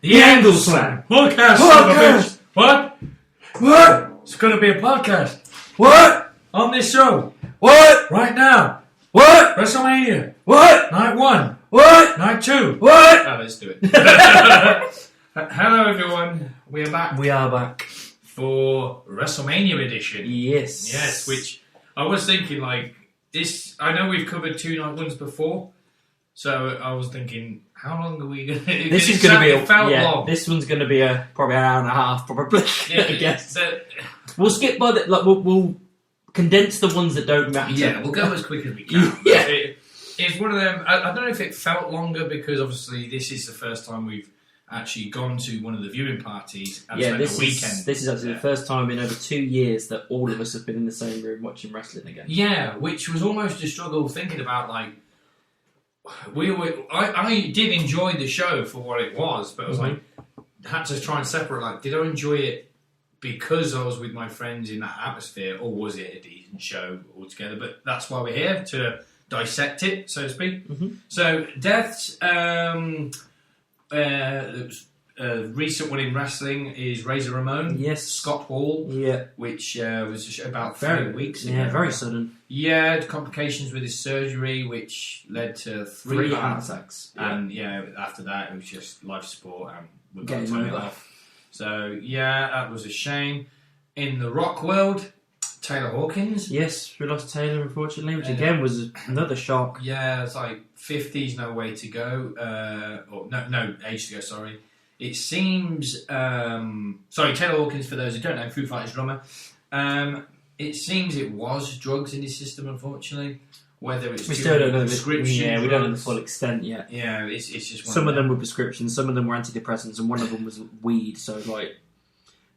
The Angle Slam podcast. Podcast. What? What? It's going to be a podcast What? on this show What? right now. What? WrestleMania. What? Night 1. What? Night 2. What? Oh, let's do it. Hello, everyone. We are back We are back. for WrestleMania edition. Yes. Yes, which I was thinking, like, this. I know we've covered 2 night ones before, so I was thinking, how long are we going to? This is going to be long. This one's going to be probably an hour and a half, probably. Yeah, I guess so, we'll skip by the we'll condense the ones that don't matter. yeah, we'll go as quick as we can. Yeah. It's one of them. I don't know if it felt longer because obviously this is the first time we've actually gone to one of the viewing parties and spent the weekend. This is actually the first time in over 2 years that all of us have been in the same room watching wrestling again. Yeah, which was almost a struggle thinking about, like, I did enjoy the show for what it was, but I was like, had to try and separate, like, did I enjoy it because I was with my friends in that atmosphere, or was it a decent show altogether? But that's why we're here, to dissect it, so to speak. So, deaths, recent one in wrestling is Razor Ramon. Yes. Scott Hall. Yeah. Which was about 3 weeks ago. Yeah, very sudden. Yeah, had complications with his surgery, which led to 3 heart attacks. And after that, it was just life support and we got Getting time over. off. So, yeah, that was a shame. In the rock world, Taylor Hawkins. Yes, we lost Taylor, unfortunately, which again was another shock. Yeah, it's like 50's no way to go. Or no age to go, sorry. It seems... sorry, Taylor Hawkins, for those who don't know, Foo Fighters drummer. It seems it was drugs in his system, unfortunately. Whether it's We still don't know prescription Yeah, we don't know the drugs. full extent yet. Yeah, it's just one Some of them were prescriptions, some of them were antidepressants, and one of them was weed. So like,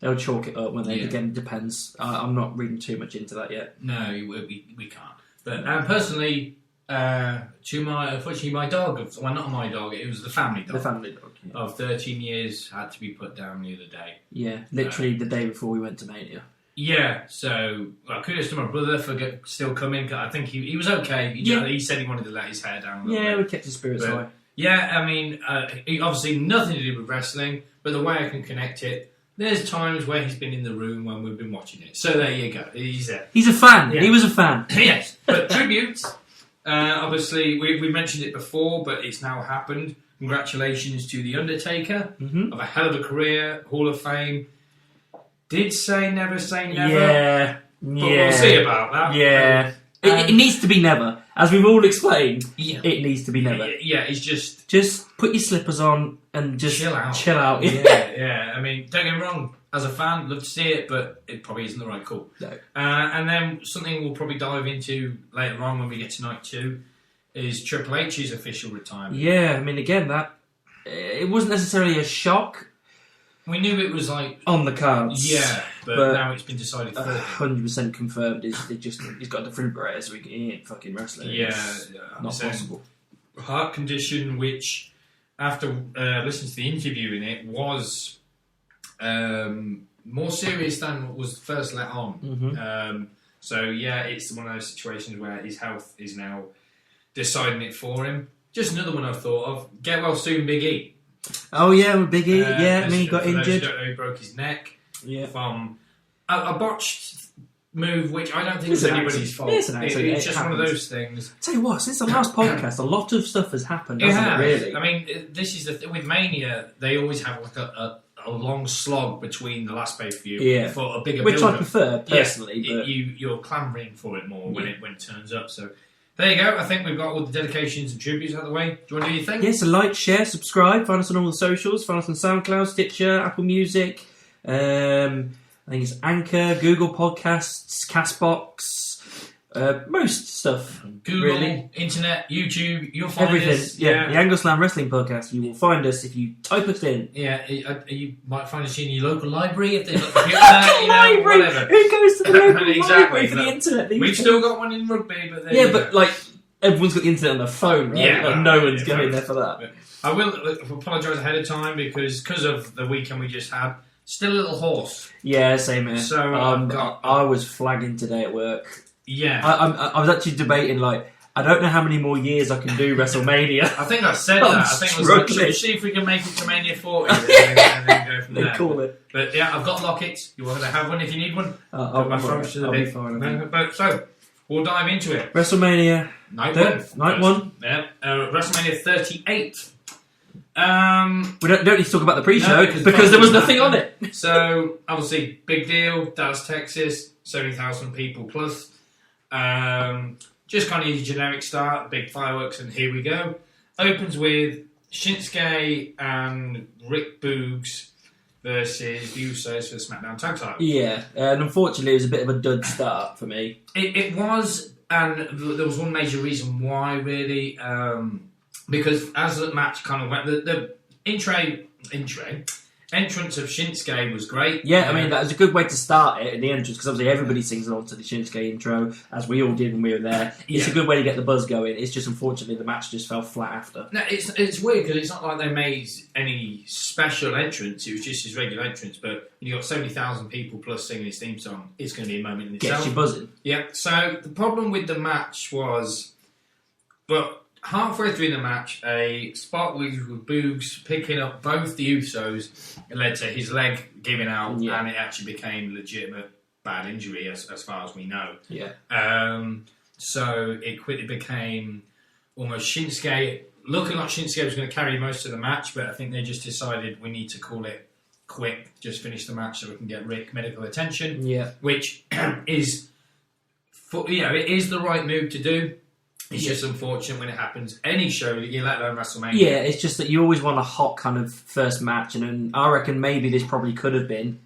they'll chalk it up when they. Yeah. Again, it depends. I'm not reading too much into that yet. No, we can't. But personally, unfortunately, my dog. Well, not my dog. It was the family dog. The family dog. Yeah, Of 13 years had to be put down the other day. yeah, literally the day before we went to Mania. Yeah, so kudos to my brother for still coming. 'Cause I think he was okay. He said he wanted to let his hair down a little Yeah, bit. we kept his spirits high. Yeah, I mean, he obviously nothing to do with wrestling, but the way I can connect it, there's times where he's been in the room when we've been watching it. So there you go. He's there. He's a fan. Yeah. He was a fan. Yes, but tributes. Obviously, we mentioned it before, but it's now happened. Congratulations to The Undertaker of a hell of a career, Hall of Fame. Did say never say never. Yeah, But we'll see about that. Yeah, it needs to be never. As we've all explained, Yeah. it needs to be never. Yeah, it's just put your slippers on and just chill out. Chill out. Yeah. I mean, don't get me wrong. As a fan, love to see it, but it probably isn't the right call. No. And then something we'll probably dive into later on when we get to night 2 is Triple H's official retirement. Yeah, I mean, again, that it wasn't necessarily a shock We knew it was like on the cards. yeah, but now it's been decided for him. 100% confirmed. He's got a defibrillator, so he ain't fucking wrestling. Yeah, It's not possible. Heart condition, which after listening to the interview in it was more serious than was first let on. So yeah, it's one of those situations where his health is now deciding it for him. Just another one I've thought of. Get well soon, Big E. Oh yeah, with Big E. I mean, he got for those who injured. don't know, he broke his neck Yeah. from a botched move, which I don't think It's is an anybody's accident. fault. It's an accident. It's It just one of happens. those things. Tell you what, since the last podcast, a lot of stuff has happened, It hasn't has. it, really? I mean, this is the thing with Mania. They always have like a long slog between the last pay-per-view for a bigger Which build-up. I prefer, personally. Yeah, but you're clamouring for it more when it turns up. So there you go. I think we've got all the dedications and tributes out of the way. Do you want to do your thing? yeah, so like, share, subscribe, find us on all the socials, find us on SoundCloud, Stitcher, Apple Music, I think it's Anchor, Google Podcasts, Castbox, most stuff. Google, really. internet, YouTube, you'll find Everything. us. Yeah, the Angle Slam Wrestling Podcast, you will find us if you type us in. Yeah, you might find us in your local library if they've got the computer there, you know, Library! whatever. Who goes to the local Exactly. library for the internet these We've days? still got one in rugby, but there Yeah, you but go. like, everyone's got the internet on their phone, right? Yeah, Like, well, no one's yeah, going fair there for that. I will apologise ahead of time because of the weekend we just had. Still a little hoarse. Yeah, same here. So, I was flagging today at work. Yeah. I was actually debating, like, I don't know how many more years I can do WrestleMania. I think I said that. I think I was like, should we see if we can make it to Mania 40 and then go from there. Call it. But yeah, I've got lockets. You want to have one if you need one? I'll be fine. But so, we'll dive into it. WrestleMania. Night one. Yeah. WrestleMania 38. We don't need to talk about the pre-show because there was nothing on it. So, obviously, big deal. Dallas, Texas. 70,000 people plus. Just kind of a generic start, big fireworks, and here we go. Opens with Shinsuke and Rick Boogs versus the Usos for the Smackdown tag title. Yeah, and unfortunately it was a bit of a dud start for me. It was, and there was one major reason why, really, because as the match kind of went, the entrance of Shinsuke was great. Yeah, I mean, that was a good way to start it in the entrance, because obviously everybody sings along to the Shinsuke intro, as we all did when we were there. It's a good way to get the buzz going. It's just, unfortunately, the match just fell flat after. No, it's weird, because it's not like they made any special entrance. It was just his regular entrance, but when you got 70,000 people plus singing his theme song, it's going to be a moment in itself. Gets you buzzing. Yeah, so the problem with the match was, well, halfway through the match, a spot with Boogs picking up both the Usos led to his leg giving out, and it actually became legitimate bad injury as far as we know. Yeah. So it quickly became almost Shinsuke, looking like Shinsuke was going to carry most of the match, but I think they just decided we need to call it quick, just finish the match so we can get Rick medical attention. Yeah. Which is, it is the right move to do. It's just unfortunate when it happens. Any show, you let alone WrestleMania. Yeah, it's just that you always want a hot kind of first match, and I reckon maybe this probably could have been.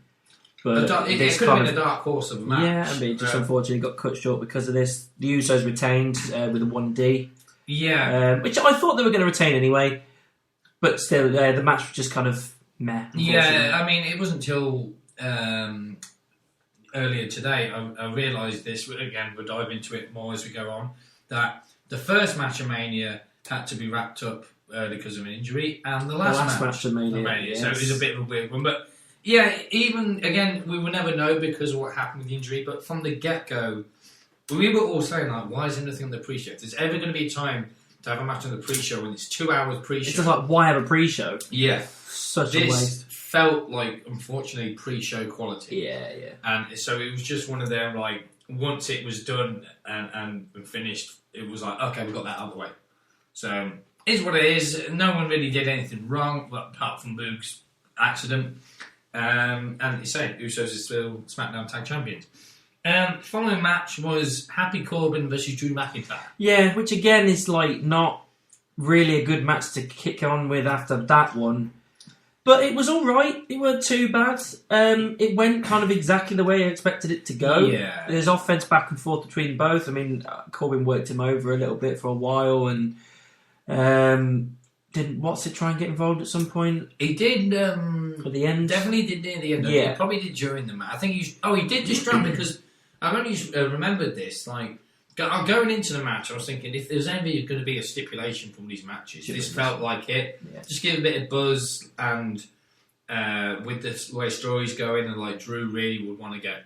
But it could have been a dark horse of a match. Yeah, I mean, just unfortunately got cut short because of this. The Usos retained with a 1D. Yeah. Which I thought they were going to retain anyway. But still, the match was just kind of meh. Yeah, I mean, it wasn't until earlier today I realised this. Again, we'll dive into it more as we go on. That the first match of Mania had to be wrapped up early because of an injury, and the last match of Mania. Yes. So it was a bit of a weird one. But yeah, even, again, we will never know because of what happened with the injury, but from the get-go, we were all saying, like, why is there nothing on the pre-show? If there's ever going to be a time to have a match on the pre-show when it's 2 hours pre-show. It's just like, why have a pre-show? Yeah. Such a waste. This felt like, unfortunately, pre-show quality. Yeah. And so it was just one of them, like, once it was done and finished, it was like, okay, we've got that out of the way. So, it's what it is. No one really did anything wrong, apart from Boog's accident. And you say, Usos is still SmackDown Tag Champions. Following match was Happy Corbin versus Drew McIntyre. Yeah, which again is like not really a good match to kick on with after that one. But it was alright, it weren't too bad. It went kind of exactly the way I expected it to go. Yeah. There's offense back and forth between both. I mean, Corbin worked him over a little bit for a while, and didn't Watson try and get involved at some point? He did. At the end? Definitely did at the end. Yeah. He probably did during the match. I think he did distract because I've only remembered this, like, going into the match, I was thinking, if there's ever going to be a stipulation from these matches, this felt like it. Yeah. Just give a bit of buzz, and with the way story's going, and like Drew really would want to get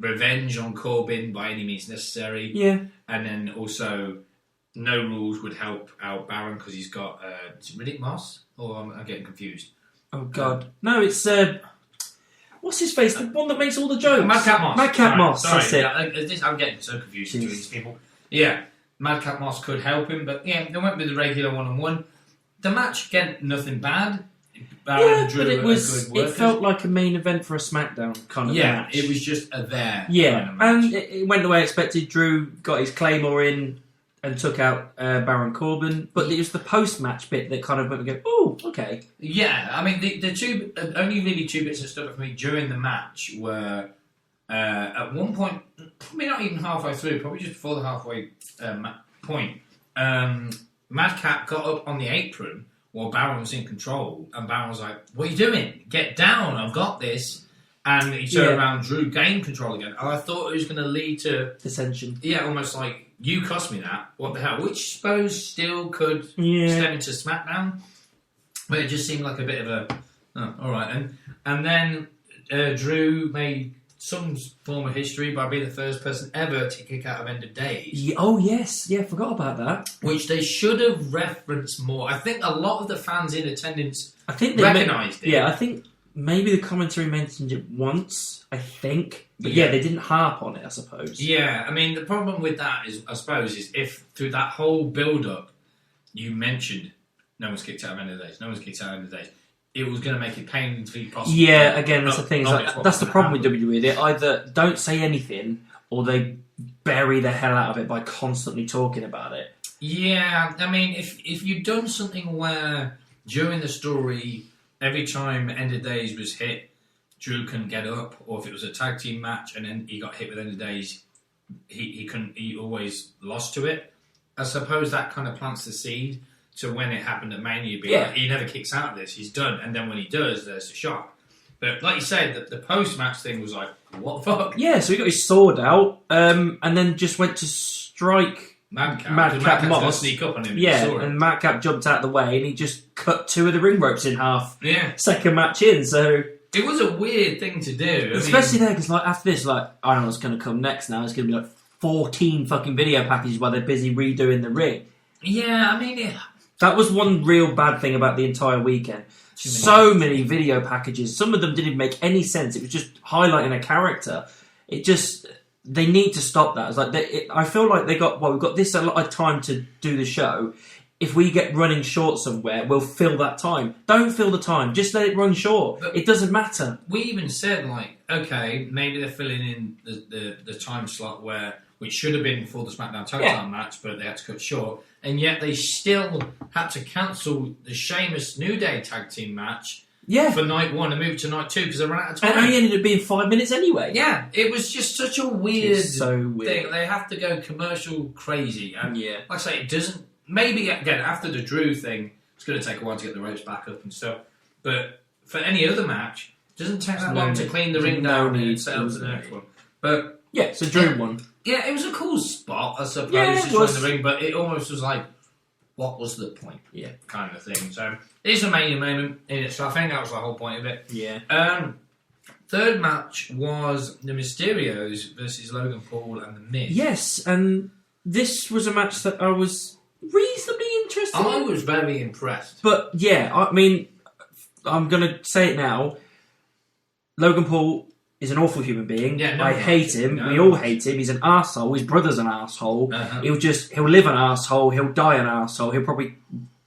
revenge on Corbin by any means necessary. Yeah. And then also, no rules would help out Baron because he's got is it Riddick Moss? Or I'm getting confused. Oh God, no! It's what's his face? The one that makes all the jokes. Madcap Moss. Madcap Moss. Sorry. That's it. I'm getting so confused between these people. Yeah, Madcap Moss could help him, but yeah, they went with the regular one-on-one. The match, again, nothing bad. Baron and Drew but it felt like a main event for a SmackDown kind of match. Yeah, it was just a there. Yeah, kind of match. And it went the way I expected. Drew got his Claymore in and took out Baron Corbin, but it was the post-match bit that kind of made me go, oh, okay. Yeah, I mean, the two, only really two bits that stuck with me during the match were, at one point, probably not even halfway through, probably just before the halfway point, Madcap got up on the apron while Baron was in control, and Baron was like, what are you doing? Get down, I've got this. And he turned around, Drew gained control again. And I thought it was going to lead to dissension. Yeah, almost like, you cost me that. What the hell? Which I suppose still could step into SmackDown. But it just seemed like a bit of a... Oh, all right. And then Drew made some form of history by being the first person ever to kick out of End of Days. Yeah, oh, yes. Yeah, forgot about that. Which they should have referenced more. I think a lot of the fans in attendance they recognised it. Yeah, I think maybe the commentary mentioned it once, I think. But yeah, they didn't harp on it, I suppose. Yeah, I mean, the problem with that is, I suppose, is if through that whole build-up you mentioned no one's kicked out of End of Days, no one's kicked out of End of Days, it was going to make it painfully possible. Yeah, again, that's the thing. That's the problem with WWE. They either don't say anything or they bury the hell out of it by constantly talking about it. Yeah, I mean, if you'd done something where during the story, every time End of Days was hit, Drew couldn't get up, or if it was a tag team match and then he got hit with End of Days, he always lost to it. I suppose that kind of plants the seed to when it happened at Mania. Like, he never kicks out of this, he's done, and then when he does, there's a shock. But like you said, the post-match thing was like, what the fuck? Yeah, so he got his sword out, and then just went to strike Madcap Moss. Sneak up on him. Yeah, and Madcap jumped out of the way and he just cut 2 of the ring ropes in half. Yeah. Second match in, so... It was a weird thing to do. Especially there, because like, after this, like, I don't know what's going to come next now. It's going to be like 14 fucking video packages while they're busy redoing the ring. Yeah, I mean... That was one real bad thing about the entire weekend. So many video packages. Some of them didn't make any sense. It was just highlighting a character. It just... They need to stop that. It's like I feel like we've got this a lot of time to do the show. If we get running short somewhere, we'll fill that time. Don't fill the time. Just let it run short. But it doesn't matter. We even said, like, okay, maybe they're filling in the time slot which should have been for the Smackdown tag team match, but they had to cut short. And yet they still had to cancel the Sheamus New Day tag team match for night 1 and move to night 2 because they ran out of time. And it ended up being 5 minutes anyway. Yeah, it was just such a weird thing. They have to go commercial crazy. And like I say, it doesn't... Maybe, again, after the Drew thing, it's going to take a while to get the ropes back up and stuff. But for any other match, it doesn't take that long to clean the ring down and set up the next one. But... Yeah, so Drew won. Yeah, it was a cool spot, I suppose, to join the ring, but it almost was like, what was the point? Yeah. Kind of thing. So, it's a Mania moment in it, so I think that was the whole point of it. Yeah. Third match was the Mysterios versus Logan Paul and The Miz. Yes, and this was a match that I was reasonably interested in. I was very impressed. But, yeah, I mean, I'm going to say it now. Logan Paul is an awful human being. Yeah, I hate him. We all hate him. He's an arsehole. His brother's an arsehole. He'll live an arsehole. He'll die an arsehole. He'll probably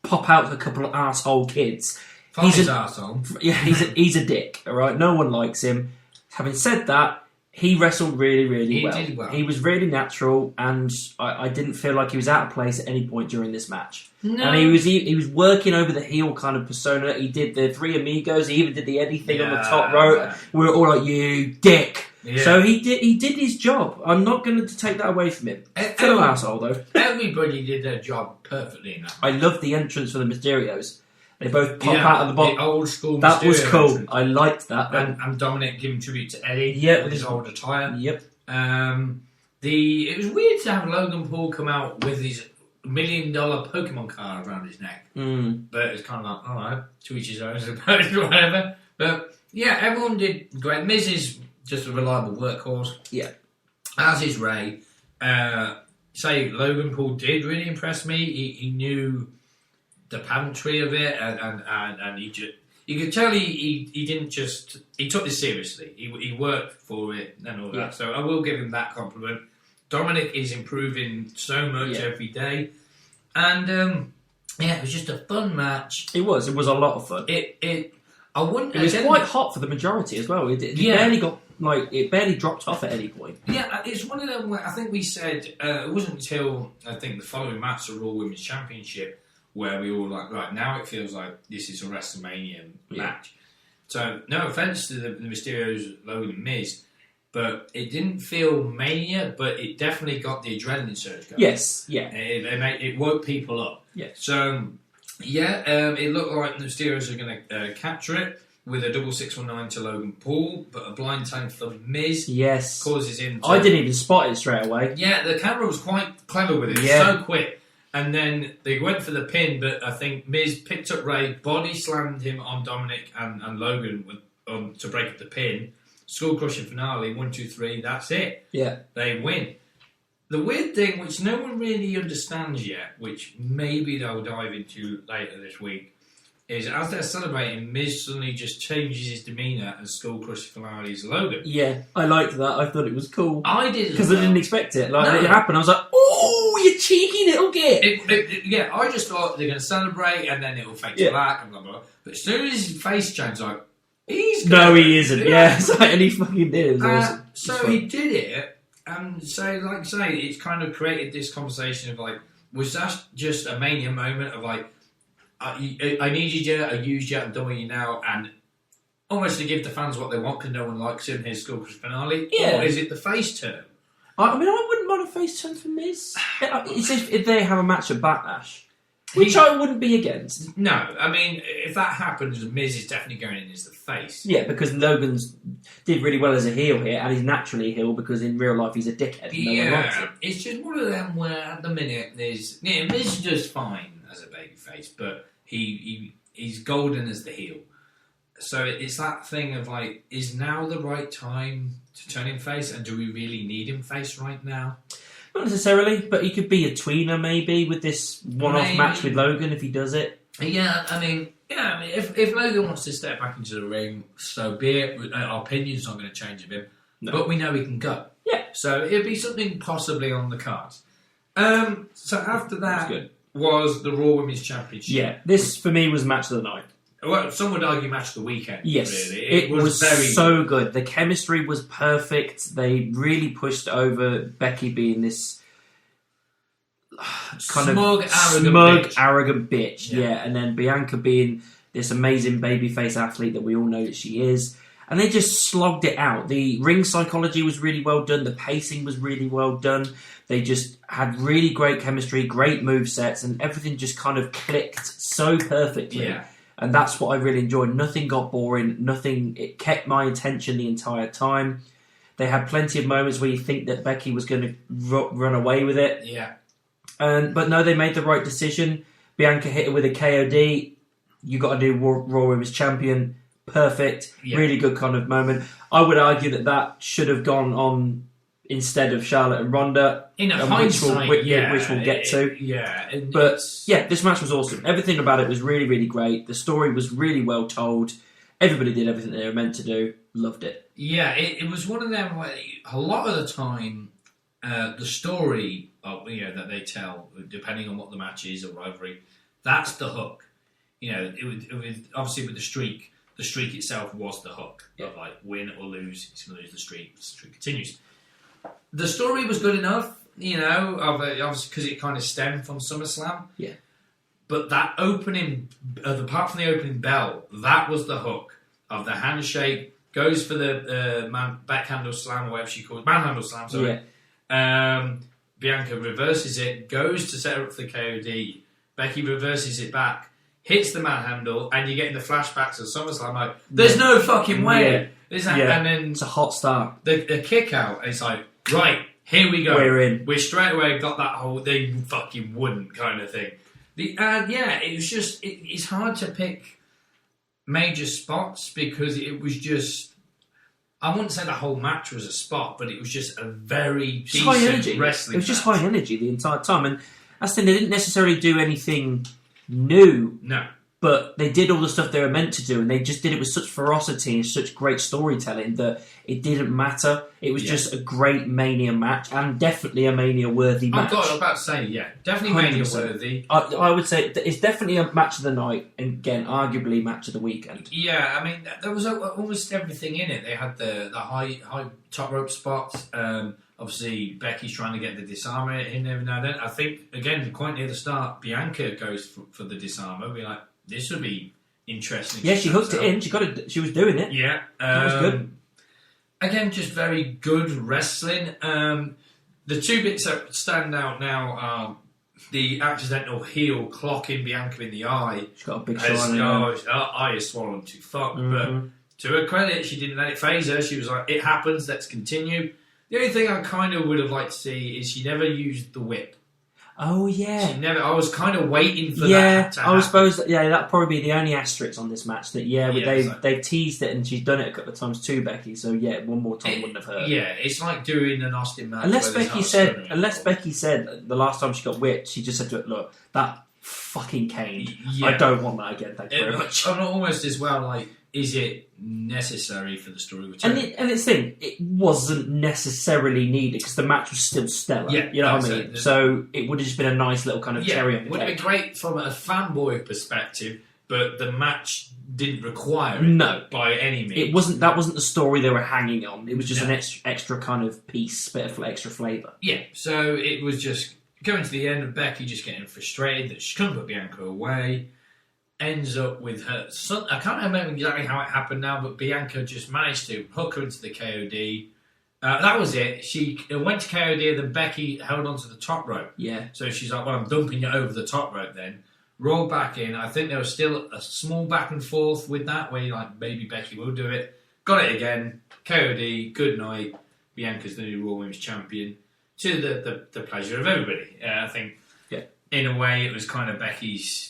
pop out a couple of arsehole kids. He's an arsehole. Yeah, he's a dick, alright? No one likes him. Having said that, he wrestled really, really well. He did well. He was really natural, and I didn't feel like he was out of place at any point during this match. No. And he was working over the heel kind of persona. He did the Three Amigos. He even did the Eddie thing on the top rope. Yeah. We were all like, you dick. Yeah. So he did his job. I'm not going to take that away from him. Still an asshole, though. Everybody did their job perfectly in that. I love the entrance for the Mysterios. They both pop out of the box. The old school Mysterio That was cool. entrance. I liked that. And Dominic giving tribute to Eddie with his old attire. Yep. It was weird to have Logan Paul come out with his $1 million Pokemon card around his neck. But it's kind of like, alright, to each his own, I suppose, or whatever. But yeah, everyone did great. Miz is just a reliable workhorse. Yeah. As is Ray. Logan Paul did really impress me. He knew the pantry of it, and you could tell he didn't just... He took this seriously. He worked for it and all that. So I will give him that compliment. Dominic is improving so much every day. And, it was just a fun match. It was a lot of fun. It was quite hot for the majority as well. It barely dropped off at any point. Yeah, it's one of them where I think we said, it wasn't until, I think, the following match, the Raw Women's Championship, where we all like, right, now it feels like this is a WrestleMania match. So, no offence to the Mysterios, Logan and Miz, but it didn't feel Mania, but it definitely got the adrenaline surge going. Yes, yeah. It woke people up. Yes. So, it looked like the Mysterios are going to capture it with a double 619 to Logan Paul, but a blind tag for Miz causes him to... I didn't even spot it straight away. Yeah, the camera was quite clever with it. So quick. And then they went for the pin, but I think Miz picked up Ray, body slammed him on Dominic and Logan to break up the pin. Skull Crusher finale, 1, 2, 3, that's it. Yeah. They win. The weird thing, which no one really understands yet, which maybe they'll dive into later this week, is as they're celebrating, Miz suddenly just changes his demeanour and Skull Crusher finale's Logan. Yeah, I liked that. I thought it was cool. I did, because I didn't expect it. Like, it happened. I was like, "Oh, you cheeky little git!" Yeah, I just thought they're going to celebrate and then it'll fade to black and blah blah. But as soon as his face changed, like he's no, he isn't. Yeah, and he fucking did. It was awesome. So he did it, and so like I say, it's kind of created this conversation of like, was that just a Mania moment of like, I need you, Jet, I used you, I'm done with you now, and almost to give the fans what they want because no one likes him, his Skull Crush finale? Yeah. Or is it the face turn? I mean, I wouldn't mind a face turn for Miz. It's if they have a match at Backlash, which I wouldn't be against. No, I mean, if that happens, Miz is definitely going in as the face. Yeah, because Logan's did really well as a heel here, and he's naturally a heel because in real life he's a dickhead. No one likes him. It's just one of them where at the minute Miz does fine as a babyface, but he's golden as the heel. So it's that thing of like, is now the right time to turn him face, and do we really need him face right now? Not necessarily, but he could be a tweener maybe with this one-off match with Logan if he does it. Yeah, I mean, if Logan wants to step back into the ring, so be it. Our opinion's not going to change a bit, but we know he can go. Yeah. So it'd be something possibly on the cards. So after that was the Raw Women's Championship. Yeah, this for me was match of the night. Well, some would argue match of the weekend. Yes, really. it was very so good. The chemistry was perfect. They really pushed over Becky being this kind of arrogant bitch. Yeah, and then Bianca being this amazing babyface athlete that we all know that she is. And they just slogged it out. The ring psychology was really well done. The pacing was really well done. They just had really great chemistry, great movesets, and everything just kind of clicked so perfectly. Yeah. And that's what I really enjoyed. Nothing got boring. It kept my attention the entire time. They had plenty of moments where you think that Becky was going to run away with it. Yeah. But no, they made the right decision. Bianca hit her with a KOD. You got to do Raw Women's Champion. Perfect. Yeah. Really good kind of moment. I would argue that should have gone on instead of Charlotte and Ronda. In hindsight, which we'll get to. This match was awesome. Everything about it was really, really great. The story was really well told. Everybody did everything they were meant to do. Loved it. Yeah, it was one of them where a lot of the time, the story that they tell, depending on what the match is or rivalry, that's the hook. It was obviously with the streak itself was the hook of like win or lose. He's going to lose the streak. The streak continues. The story was good enough, obviously because it kind of stemmed from SummerSlam. Yeah. But that opening, apart from the opening bell, that was the hook of the handshake. Goes for the backhandle slam or whatever she calls it. Manhandle slam, sorry. Yeah. Bianca reverses it, goes to set her up for the KOD. Becky reverses it back, hits the manhandle, and you're getting the flashbacks of SummerSlam. Like, there's no fucking way. Yeah. And then it's a hot start. The kick out, it's like, right, here we go. We're in. We straight away got that whole they fucking wouldn't kind of thing. It was just, it's hard to pick major spots because it was just, I wouldn't say the whole match was a spot, but it was just a very decent wrestling match. It was just high energy the entire time. And that's the thing, they didn't necessarily do anything new. No. But they did all the stuff they were meant to do, and they just did it with such ferocity and such great storytelling that it didn't matter. It was just a great Mania match, and definitely a Mania-worthy match. Oh God, I was about to say, definitely Mania-worthy. I would say it's definitely a match of the night, and again, arguably match of the weekend. Yeah, I mean, there was almost everything in it. They had the high top rope spots. Obviously, Becky's trying to get the disarmer in every now and then. I think, again, quite near the start, Bianca goes for the disarmer. We're like, this would be interesting. Yeah, she hooked it in. She was doing it. Yeah. That was good. Again, just very good wrestling. The two bits that stand out now are the accidental heel clocking Bianca in the eye. She's got a big shine. Her eye is swollen to fuck. Mm-hmm. But to her credit, she didn't let it phase her. She was like, it happens, let's continue. The only thing I kind of would have liked to see is she never used the whip. Oh yeah. She never. I was kind of waiting for that. Yeah, I suppose that'd probably be the only asterisk on this match. That they've teased it and she's done it a couple of times too, Becky. So one more time wouldn't have hurt. Yeah, it's like doing an Austin match. Unless Becky said the last time she got whipped, she just said to it, "Look, that fucking cane. Yeah. I don't want that again. Thank you very much." I'm almost as well like. Is it necessary for the story? And it's thing, it wasn't necessarily needed because the match was still stellar. Yeah, you know what I mean. So it would have just been a nice little kind of cherry on the cake. Would have been great from a fanboy perspective, but the match didn't require it by any means. It wasn't. That wasn't the story they were hanging on. It was just an extra kind of piece, bit of extra flavour. Yeah. So it was just going to the end of Becky just getting frustrated that she couldn't put Bianca away. Ends up with her son. I can't remember exactly how it happened now, but Bianca just managed to hook her into the KOD. That was it. She went to KOD and then Becky held onto the top rope. Yeah. So she's like, well, I'm dumping you over the top rope then. Rolled back in. I think there was still a small back and forth with that where you're like, maybe Becky will do it. Got it again. KOD. Good night. Bianca's the new Raw Women's Champion. To the pleasure of everybody. I think in a way it was kind of Becky's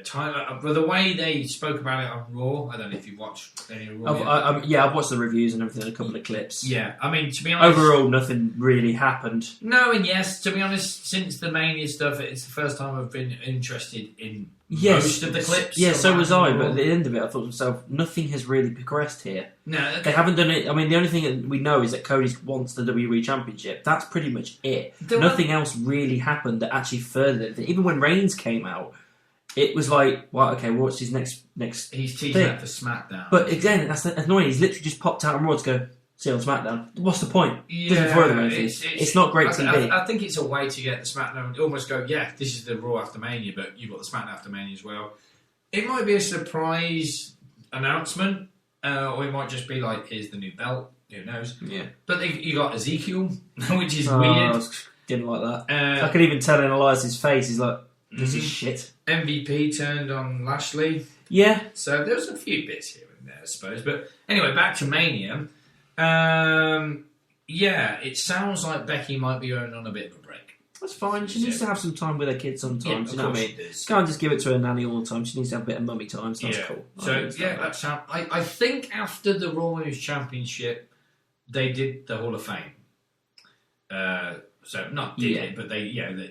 time, but the way they spoke about it on Raw, I don't know if you've watched any of Raw. I've watched the reviews and everything, a couple of clips. Yeah, I mean, to be honest, overall, nothing really happened. No, and yes, to be honest, since the Mania stuff, it's the first time I've been interested in most of the clips. Yeah, so was I, but at the end of it, I thought to myself, nothing has really progressed here. No, they haven't done it. I mean, the only thing that we know is that Cody wants the WWE Championship. That's pretty much it. Nothing else really happened that actually furthered it. Even when Reigns came out, it was like, well, okay, what's his next He's teasing that for Smackdown. But again, that's annoying. He's literally just popped out on Raw to go, see you on Smackdown. What's the point? Yeah, it's not great TV. I think it's a way to get the Smackdown, almost go, yeah, this is the Raw after Mania, but you've got the Smackdown after Mania as well. It might be a surprise announcement, or it might just be like, here's the new belt. Who knows? Yeah. But you got Ezekiel, which is weird. I didn't like that. I could even tell in Elias's face, he's like, this is shit. MVP turned on Lashley. Yeah. So there was a few bits here and there, I suppose. But anyway, back to Mania. It sounds like Becky might be going on a bit of a break. That's fine. She needs to have some time with her kids sometimes. Yeah, you know what I mean? Can't just give it to her nanny all the time. She needs to have a bit of mummy time. So that's cool. I think after the Raw Women's Championship, they did the Hall of Fame. But they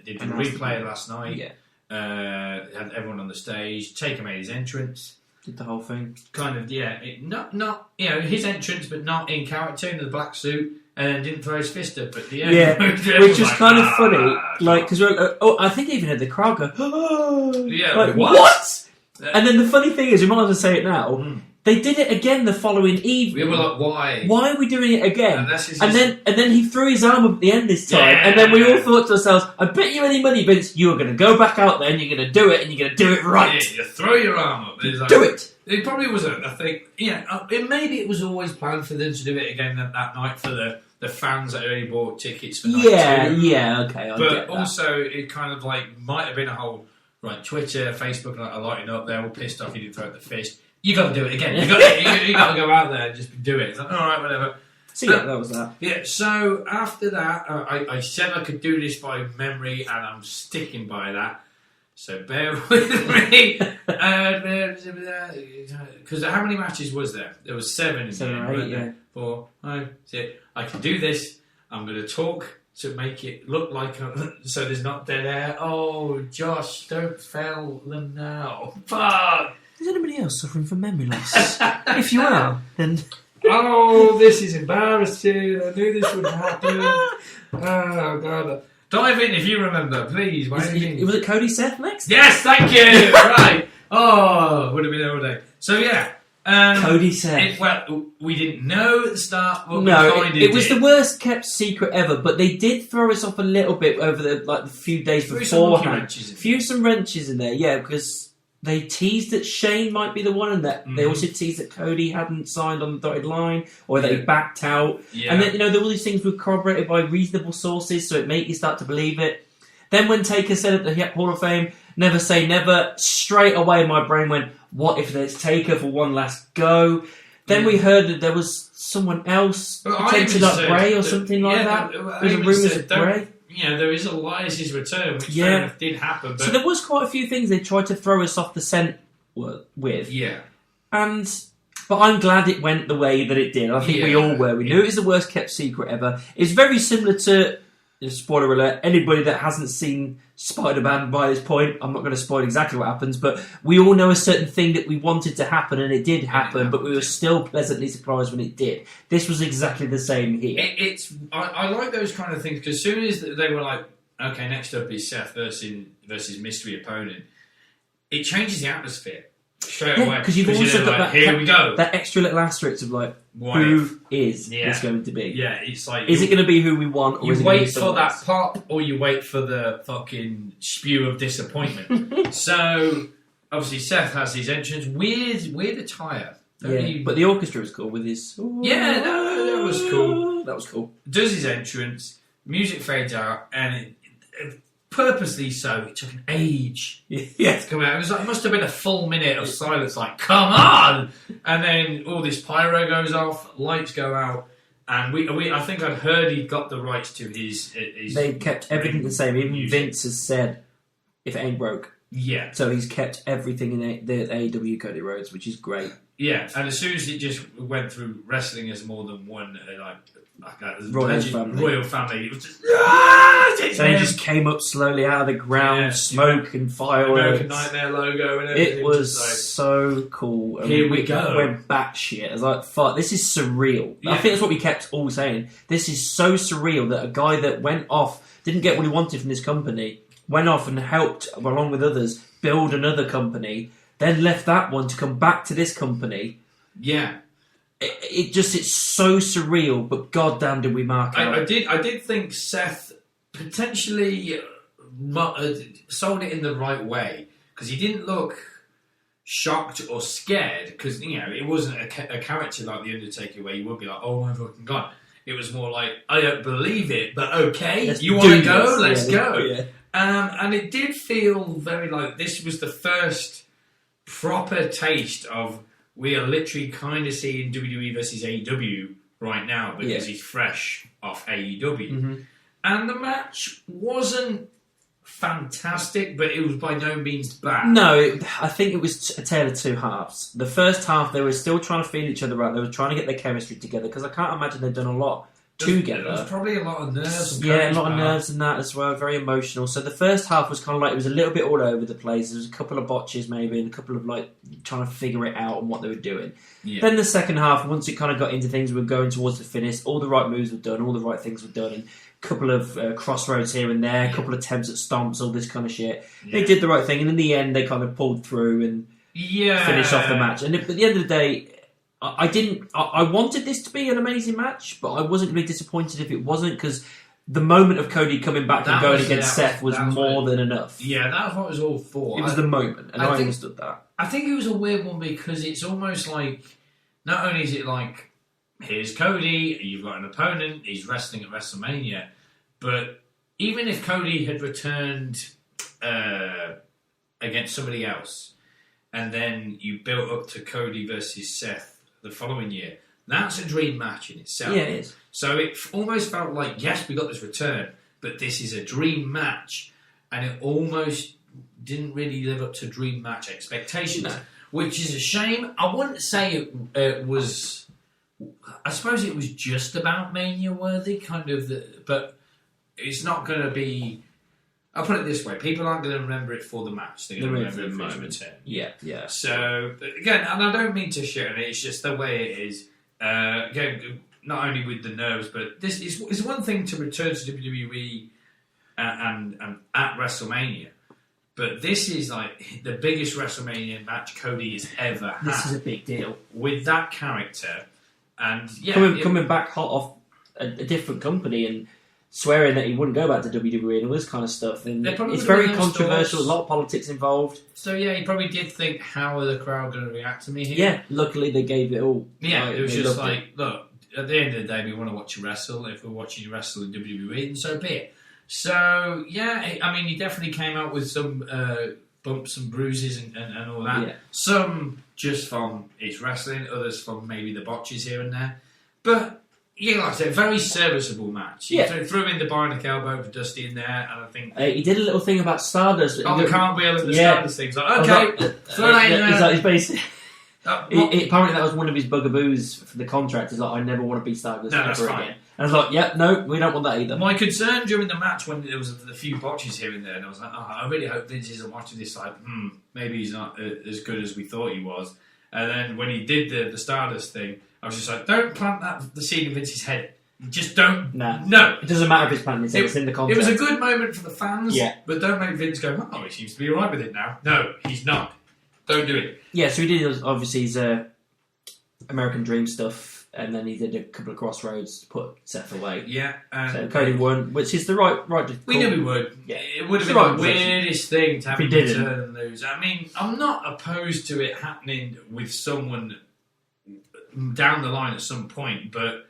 did the replay last night. Yeah. Had everyone on the stage. Taker made his entrance. Did the whole thing. Kind of, not his entrance, but not in character in the black suit, and didn't throw his fist up at the end. Yeah, which was kind of funny. Like, because I think even had the crowd go, oh, yeah, like, what? And then the funny thing is, we might as well say it now. They did it again the following evening. We were like, why? Why are we doing it again? And then he threw his arm up at the end this time. Yeah. And then we all thought to ourselves, I bet you any money, Vince, you are going to go back out there and you're going to do it and you're going to do it right. Yeah, you throw your arm up. Like, do it. It probably wasn't, I think, maybe it was always planned for them to do it again that night for the fans that only bought tickets for night 2. Yeah, okay, I get that. But also, it kind of like, might have been a whole, Twitter, Facebook, are lighting up, they're all pissed off you didn't throw the fist. You got to do it again. You got to go out there and just do it. It's like, all right, whatever. So that was that. Yeah. So after that, I said I could do this by memory, and I'm sticking by that. So bear with me. Because how many matches was there? There was 7. 7 or 8. Yeah. 4, 5, 6. I can do this. I'm going to talk to make it look like so there's not dead air. Oh, Josh, don't fail them now. Fuck. Is anybody else suffering from memory loss? If you are, then... Oh, this is embarrassing. I knew this would happen. Oh, God. Dive in if you remember, please. Was it Cody Seth next? Yes, thank you. Right. Oh, would have been all day. So, yeah. Cody Seth. We didn't know at the start. It was the worst kept secret ever, but they did throw us off a little bit over the few days beforehand. Some wrenches in there, yeah, because... They teased that Shane might be the one, and that they also teased that Cody hadn't signed on the dotted line, or that he backed out. Yeah. And then, all these things were corroborated by reasonable sources, so it made you start to believe it. Then when Taker said at the Hall of Fame, never say never, straight away my brain went, what if there's Taker for one last go? Then we heard that there was someone else pretending like Bray or something like that. There was rumours of Bray. There is Elias's return, which fair enough did happen. But... So there was quite a few things they tried to throw us off the scent with. Yeah. But I'm glad it went the way that it did. I think we all were. We knew it was the worst kept secret ever. It's very similar to, spoiler alert, anybody that hasn't seen Spider-Man by this point, I'm not going to spoil exactly what happens, but we all know a certain thing that we wanted to happen, and it did happen, but we were still pleasantly surprised when it did. This was exactly the same here. I like those kind of things, because as soon as they were like, okay, next up is Seth versus mystery opponent, it changes the atmosphere. Straight away. Because you've also got here we go. That extra little asterisk of who is this going to be? Yeah, it's like... Is it going to be who we want, or you is it wait for that pop, or you wait for the fucking spew of disappointment. So, obviously Seth has his entrance. Weird attire. But the orchestra was cool with his... Yeah, that was cool. That was cool. Does his entrance, music fades out, and it purposely so, it took an age to come out. It must have been a full minute of silence, like, come on! And then all this pyro goes off, lights go out, and I think I'd heard he got the rights to his they kept everything the same. Even music. Vince has said, if it ain't broke. Yeah. So he's kept everything in the AEW Cody Rhodes, which is great. Yeah, and as soon as it just went through wrestling as more than one, royal family, it was just... So he just came up slowly out of the ground, smoke and fireworks. American Nightmare logo and everything. It was so cool. And here we go. Went batshit. I was like, fuck, this is surreal. Yeah. I think that's what we kept all saying. This is so surreal that a guy that went off, didn't get what he wanted from this company, went off and helped, along with others, build another company, then left that one to come back to this company. Yeah. It's so surreal, but goddamn did we mark it. I did think Seth potentially sold it in the right way, because he didn't look shocked or scared, because it wasn't a character like The Undertaker where you would be like, oh my fucking god. It was more like, I don't believe it, but okay, you want to go? Let's go. Yeah. And it did feel very like this was the first proper taste of, we are literally kind of seeing WWE versus AEW right now, because he's fresh off AEW. Mm-hmm. And the match wasn't fantastic, but it was by no means bad. No, I think it was a tale of two halves. The first half, they were still trying to feel each other out. They were trying to get their chemistry together, because I can't imagine they'd done a lot together. There was probably a lot of nerves. A lot of nerves and that as well. Very emotional. So the first half was kind of like, it was a little bit all over the place. There was a couple of botches maybe, and a couple of trying to figure it out and what they were doing. Yeah. Then the second half, once it kind of got into things, we were going towards the finish. All the right moves were done. All the right things were done. And a couple of crossroads here and there. A couple of attempts at stomps. All this kind of shit. Yeah. They did the right thing, and in the end, they kind of pulled through and finished off the match. And at the end of the day, I wanted this to be an amazing match, but I wasn't going to be disappointed if it wasn't, because the moment of Cody coming back and going against Seth was more than enough. Yeah, that's what it was all for. It was the moment, and I understood that. I think it was a weird one, because it's almost like, not only is it like, here's Cody, you've got an opponent, he's wrestling at WrestleMania, but even if Cody had returned against somebody else, and then you built up to Cody versus Seth the following year, that's a dream match in itself. Yeah, it is. So it almost felt like, yes, we got this return, but this is a dream match, and it almost didn't really live up to dream match expectations, which is a shame. I wouldn't say it was... I suppose it was just about Mania worthy, kind of, but it's not going to be... I'll put it this way, people aren't going to remember it for the match, they're going to remember it for his return. Yeah. So, again, and I don't mean to shit on it, it's just the way it is. Again, not only with the nerves, but this is one thing to return to WWE and at WrestleMania, but this is like the biggest WrestleMania match Cody has ever had. This is a big deal. With that character, and coming back hot off a different company and swearing that he wouldn't go back to WWE and all this kind of stuff. And it's very controversial, a lot of politics involved. So yeah, he probably did think, how are the crowd going to react to me here? Yeah, luckily they gave it all. Yeah, it was just like, look, at the end of the day, we want to watch you wrestle. If we're watching you wrestle in WWE, then so be it. So yeah, I mean, he definitely came out with some bumps and bruises and all that. Yeah. Some just from it's wrestling, others from maybe the botches here and there. But yeah, like I said, very serviceable match. He threw in the bionic elbow for Dusty in there, and I think he did a little thing about Stardust. the cartwheel and the Stardust things. Like, okay, throw that in there. He's basically. Apparently that was one of his bugaboos for the contract. Is like, I never want to be Stardust ever again. And I was like, yeah, no, we don't want that either. My concern during the match when there was a few botches here and there, and I was like, I really hope Vince isn't watching this like, maybe he's not as good as we thought he was. And then when he did the Stardust thing, I was just like, don't plant the seed in Vince's head. Just don't. No. It doesn't matter if it's planted. It's in the contract. It was a good moment for the fans, but don't make Vince go, oh, he seems to be alright with it now. No, he's not. Don't do it. Yeah, so he did, obviously, his American Dream stuff, and then he did a couple of Crossroads to put Seth away. Yeah. So Cody won, which is the right we knew he would. Yeah. It would have been the weirdest thing to have him turn and lose. I mean, I'm not opposed to it happening with someone down the line at some point, but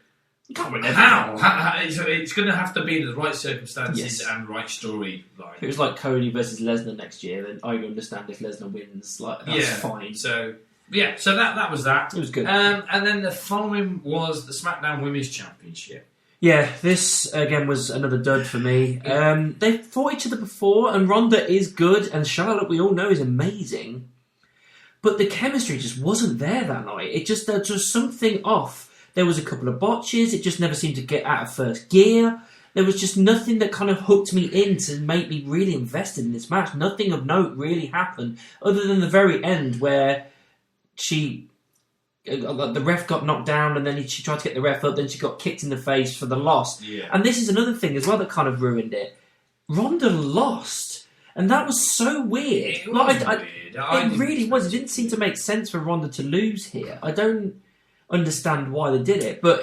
you can't win how? It's going to have to be in the right circumstances and right storyline. If it was like Cody versus Lesnar next year, then I understand if Lesnar wins. Like that's fine. So that was that. It was good. And then the following was the SmackDown Women's Championship. Yeah, this again was another dud for me. They've fought each other before, and Ronda is good, and Charlotte, we all know, is amazing. But the chemistry just wasn't there that night. There was just something off. There was a couple of botches. It just never seemed to get out of first gear. There was just nothing that kind of hooked me in to make me really invested in this match. Nothing of note really happened, other than the very end where the ref got knocked down, and then she tried to get the ref up, then she got kicked in the face for the loss. Yeah. And this is another thing as well that kind of ruined it. Ronda lost, and that was so weird. It was weird. It really was. It didn't seem to make sense for Ronda to lose here. I don't understand why they did it, but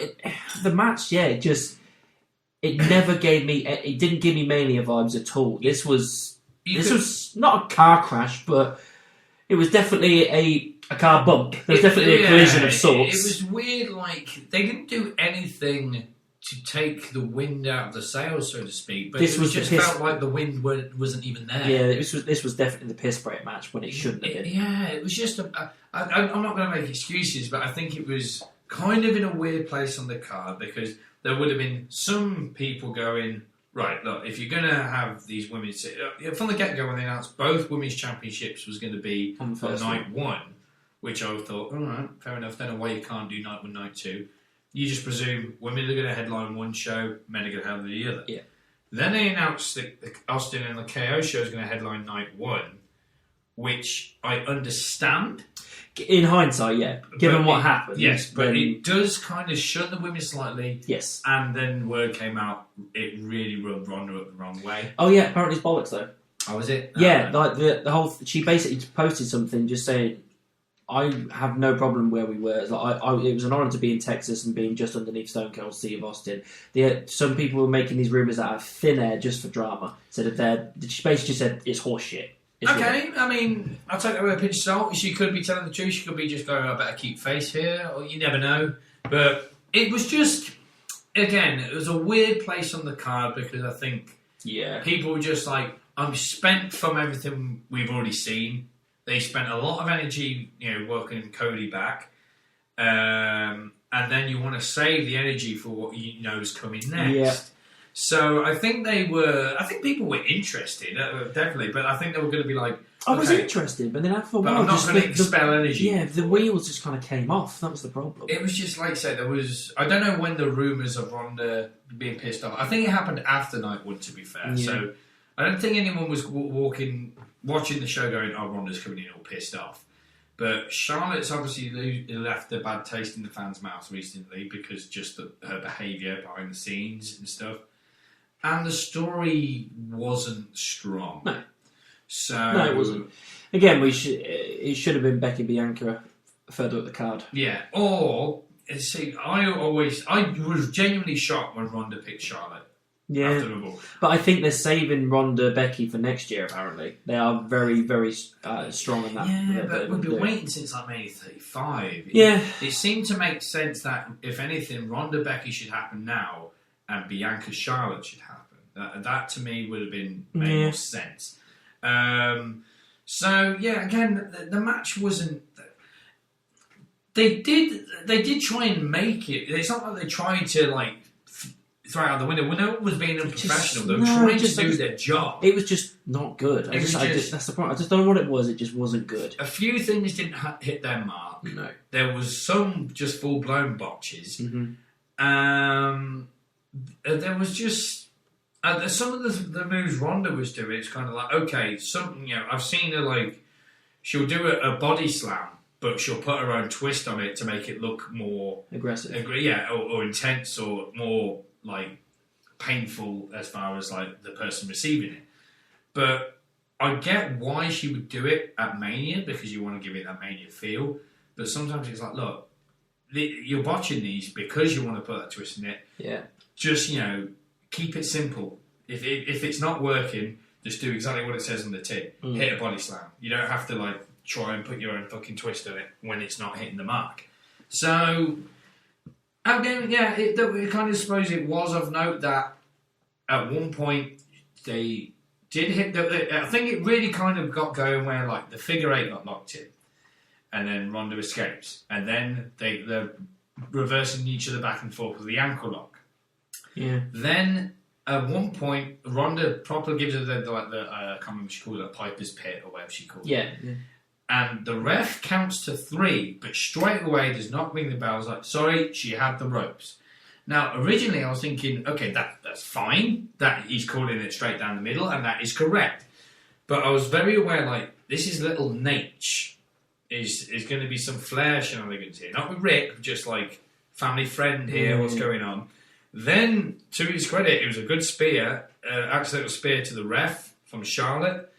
the match, it never gave me. It didn't give me Mania vibes at all. This was not a car crash, but it was definitely a car bump. There's definitely a collision of sorts. It was weird. Like they didn't do anything to take the wind out of the sails, so to speak. But it just felt like the wind wasn't even there. Yeah, this was definitely the piss break match when it shouldn't have been. Yeah, it was just I'm not going to make excuses, but I think it was kind of in a weird place on the card because there would have been some people going, right, look, if you're going to have these women's... From the get-go when they announced both women's championships was going to be on night one, which I thought, all right, fair enough, don't know why you can't do night one, night two. You just presume women are going to headline one show, men are going to headline the other. Yeah. Then they announced that the Austin and the KO show is going to headline night one, which I understand. In hindsight, yeah. Given what happened. Yes, but it does kind of shun the women slightly. Yes. And then word came out, it really rubbed Ronda up the wrong way. Oh, yeah, apparently it's bollocks, though. Oh, was it? Yeah, like the whole... She basically posted something just saying, I have no problem where we were. Like, it was an honour to be in Texas and being just underneath Stone Cold Steve Austin. Some people were making these rumours out of thin air just for drama. She basically just said it's horseshit. Okay, I mean, I'll take that with a pinch of salt. She could be telling the truth. She could be just going, I better keep face here. Or you never know. But it was just, again, it was a weird place on the card because I think people were just like, I'm spent from everything we've already seen. They spent a lot of energy, working Cody back. And then you want to save the energy for what you know is coming next. Yeah. So I think people were interested, definitely, but I think they were going to be like... I was interested, but then after a while... I'm not going to expel energy. Yeah, the wheels just kind of came off. That was the problem. It was just, like I said, there was... I don't know when the rumours of Ronda being pissed off... I think it happened after night one, to be fair. Yeah. So I don't think anyone was watching the show going, oh, Ronda's coming in all pissed off. But Charlotte's obviously left a bad taste in the fans' mouths recently because just her behaviour behind the scenes and stuff. And the story wasn't strong. No. No, it wasn't. Again, it should have been Becky Bianca further up the card. Yeah. Or, see, I was genuinely shocked when Ronda picked Charlotte. Yeah. But I think they're saving Ronda Becky for next year, apparently. They are very, very strong in that. Yeah, but we've been waiting since like May 35. Yeah. It seemed to make sense that, if anything, Ronda Becky should happen now and Bianca Charlotte should happen. That to me would have made more sense. So yeah, again, the match wasn't. They did try and make it. It's not like they tried to like throw it out the window. No one was being unprofessional. They were trying to do their job. It was just not good. That's the point. I just don't know what it was. It just wasn't good. A few things didn't hit their mark. No. There was some just full blown botches. Mm-hmm. There was just some of the moves Ronda was doing. It's kind of like, okay, something, I've seen her like she'll do a body slam, but she'll put her own twist on it to make it look more aggressive, or intense, or more like painful as far as like the person receiving it. But I get why she would do it at Mania, because you want to give it that Mania feel. But sometimes it's like, look, you're botching these because you want to put that twist in it. Yeah. Just, keep it simple. If it's not working, just do exactly what it says on the tip. Hit a body slam. You don't have to like try and put your own fucking twist on it when it's not hitting the mark. So, again, it kind of suppose it was of note that at one point they did hit I think it really kind of got going where like the figure eight got locked in, and then Ronda escapes, and then they're reversing each other back and forth with the ankle lock. Yeah. Then at one point Ronda properly gives her the I can't remember what she called it, Piper's Pit or whatever she called it. Yeah. And the ref counts to 3, but straight away does not ring the bells. Like, sorry, she had the ropes. Now, originally I was thinking, okay, that's fine. That he's calling it straight down the middle, and that is correct. But I was very aware, like, this is little Nate. Is going to be some flair shenanigans here. Not with Rick, just like family friend here, what's going on. Then, to his credit, it was a good spear, accidental spear to the ref from Charlotte.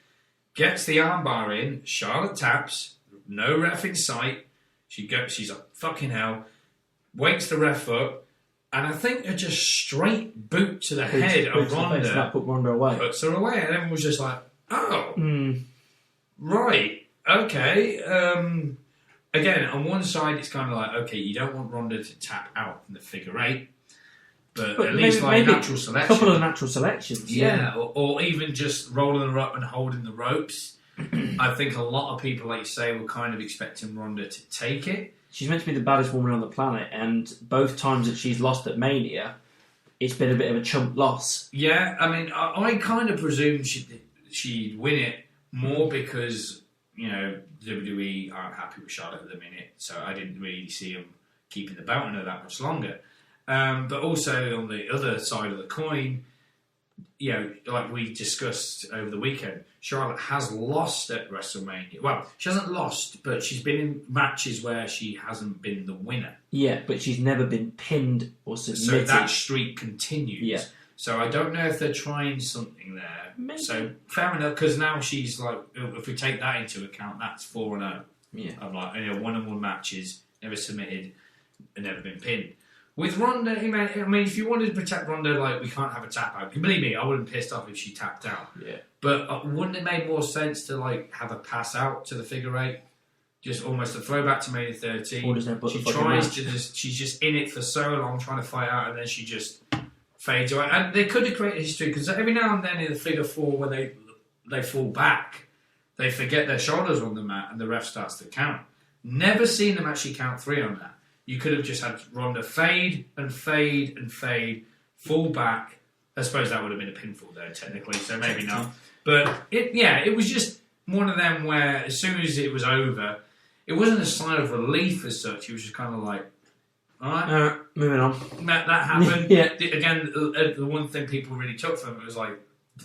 Gets the armbar in, Charlotte taps, no ref in sight. She's like, fucking hell. Wakes the ref up, and I think a just straight boot to the head of Ronda. That put Ronda away. Puts her away, and everyone was just like, oh, right, okay. Again, on one side, it's kind of like, okay, you don't want Ronda to tap out in the figure eight. But at least maybe natural selection. A couple of natural selections. Yeah, or even just rolling her up and holding the ropes. I think a lot of people, like you say, were kind of expecting Ronda to take it. She's meant to be the baddest woman on the planet, and both times that she's lost at Mania, it's been a bit of a chump loss. Yeah, I mean, I kind of presumed she'd win it more because, WWE aren't happy with Charlotte at the minute, so I didn't really see them keeping the belt on her that much longer. But also on the other side of the coin, like we discussed over the weekend, Charlotte has lost at WrestleMania. Well, she hasn't lost, but she's been in matches where she hasn't been the winner. Yeah, but she's never been pinned or submitted. So that streak continues. Yeah. So I don't know if they're trying something there. Maybe. So fair enough, because now she's like, if we take that into account, that's 4-0. Yeah. Of like, 1-on-1 matches, never submitted, and never been pinned. With Ronda, I mean, if you wanted to protect Ronda, like, we can't have a tap out. Believe me, I wouldn't be pissed off if she tapped out. Yeah. But wouldn't it make more sense to, like, have a pass out to the figure eight? Just almost a throwback to Mania 13. She's just in it for so long trying to fight out, and then she just fades away. And they could have created history, because every now and then in the figure four, when they fall back, they forget their shoulders on the mat, and the ref starts to count. Never seen them actually count 3 on that. You could have just had Ronda fade and fade and fade, fall back. I suppose that would have been a pinfall though, technically, so maybe not. But it was just one of them where as soon as it was over, it wasn't a sign of relief as such. It was just kind of like, all right, moving on. That happened. Yeah. Again, the one thing people really took from it was like,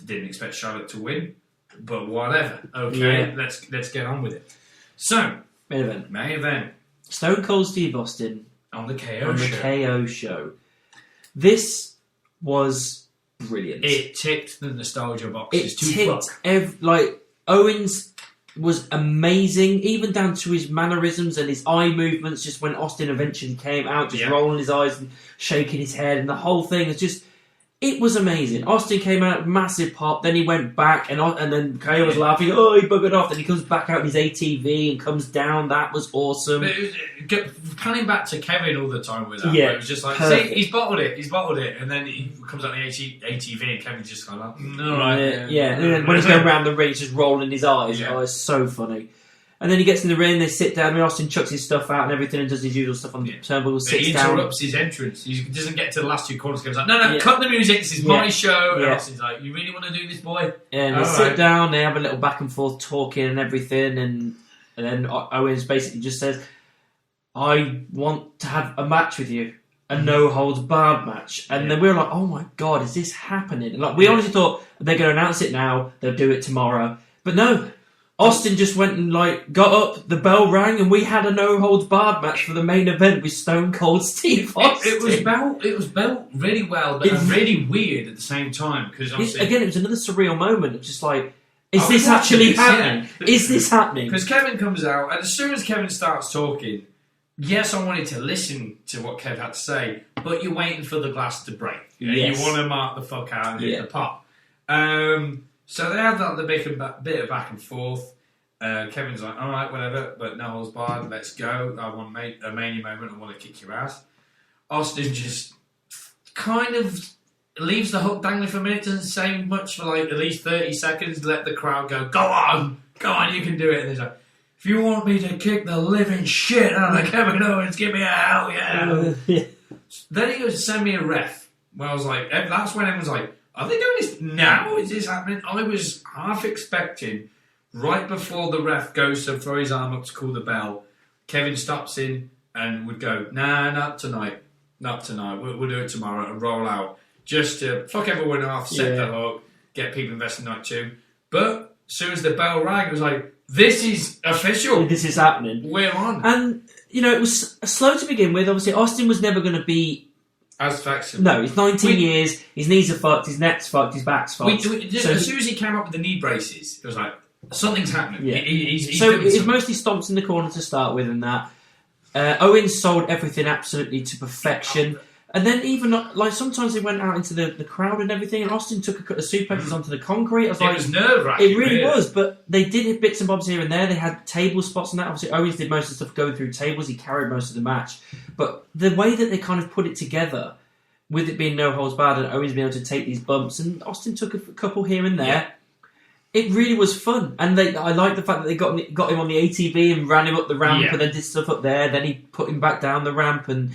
didn't expect Charlotte to win, but whatever. Okay, let's get on with it. So, main event. Stone Cold Steve Austin on the KO show. This was brilliant. It ticked the nostalgia boxes. Owens was amazing, even down to his mannerisms and his eye movements. Just when Austin eventually came out, just rolling his eyes and shaking his head, and the whole thing is just. It was amazing. Austin came out, massive pop. Then he went back, and then KO was laughing. Oh, he buggered off. Then he comes back out in his ATV and comes down. That was awesome. But panning back to Kevin all the time with that. Yeah, it was just like, perfect. see, he's bottled it, and then he comes out in the ATV, and Kevin's just kind of like, all right, yeah. And then when he's going around the ring, he's just rolling his eyes. Yeah. Oh, it's so funny. And then he gets in the ring, they sit down, and Austin chucks his stuff out and everything and does his usual stuff on the turnbuckle, sits he down. interrupts his entrance. He doesn't get to the last two corners. Goes like, no, cut the music. This is my show. And Austin's like, you really want to do this, boy? And they sit down, they have a little back and forth talking and everything, and then Owens basically just says, I want to have a match with you. A no-holds-barred match. And then we were like, oh my God, is this happening? Like, we honestly thought, they're going to announce it now, they'll do it tomorrow. But no. Austin just went and got up, the bell rang, and we had a no-holds-barred match for the main event with Stone Cold Steve Austin. It was built really well, but really weird at the same time. Because again, it was another surreal moment of just like, is this actually happening? Is this happening? Because Kevin comes out, and as soon as Kevin starts talking, yes, I wanted to listen to what Kev had to say, but you're waiting for the glass to break. You want to mark the fuck out and hit the pop. So they have the bit of back and forth. Kevin's like, all right, whatever, but no holds barred, let's go. I want a mania moment, I want to kick your ass. Austin just kind of leaves the hook dangling for a minute, doesn't say much for at least 30 seconds, let the crowd go on, you can do it. And he's like, if you want me to kick the living shit out of Kevin Owens, give me a hell yeah. Then he goes, send me a ref. Well, I was like, that's when everyone's like, are they doing this now? Is this happening? I was half expecting, right before the ref goes to throw his arm up to call the bell, Kevin stops in and would go, nah, not tonight. We'll do it tomorrow and roll out. Just to fuck everyone off, set the hook, get people invested in night two. But as soon as the bell rang, it was like, this is official. This is happening. We're on. And, it was slow to begin with. Obviously, Austin was never going to be... As facts. No, he's 19 years, his knees are fucked, his neck's fucked, his back's fucked. As soon as he came up with the knee braces, it was like, something's happening. Yeah. He's so doing he's mostly stomps in the corner to start with and that. Owens sold everything absolutely to perfection. And then even, sometimes they went out into the crowd and everything, and Austin took a couple of suplexes onto the concrete. It was nerve-wracking. It really was, but they did hit bits and bobs here and there. They had table spots and that. Obviously, Owens did most of the stuff going through tables. He carried most of the match. But the way that they kind of put it together, with it being no holds barred and Owens being able to take these bumps, and Austin took a couple here and there, it really was fun. And I like the fact that they got him on the ATV and ran him up the ramp and then did stuff up there. Then he put him back down the ramp, and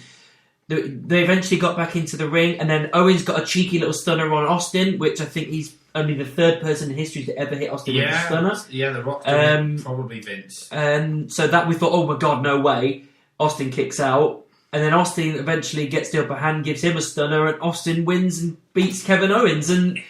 they eventually got back into the ring. And then Owens got a cheeky little stunner on Austin, which I think he's only the third person in history to ever hit Austin with a stunner. Yeah, The Rock probably Vince. And so that we thought, oh my God, no way. Austin kicks out. And then Austin eventually gets the upper hand, gives him a stunner, and Austin wins and beats Kevin Owens. And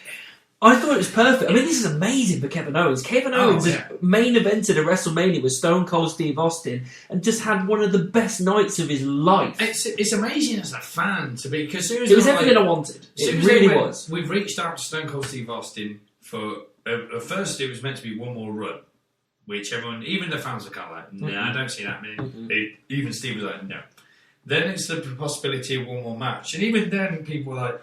I thought it was perfect. I mean, this is amazing for Kevin Owens. Kevin Owens has main evented a WrestleMania with Stone Cold Steve Austin and just had one of the best nights of his life. It's amazing as a fan to be, because it was everything I wanted. It really was. We've reached out to Stone Cold Steve Austin for at first it was meant to be one more run, which everyone, even the fans, were kind of like, no, I don't see that happening. Even Steve was like, no. Then it's the possibility of one more match. And even then, people were like,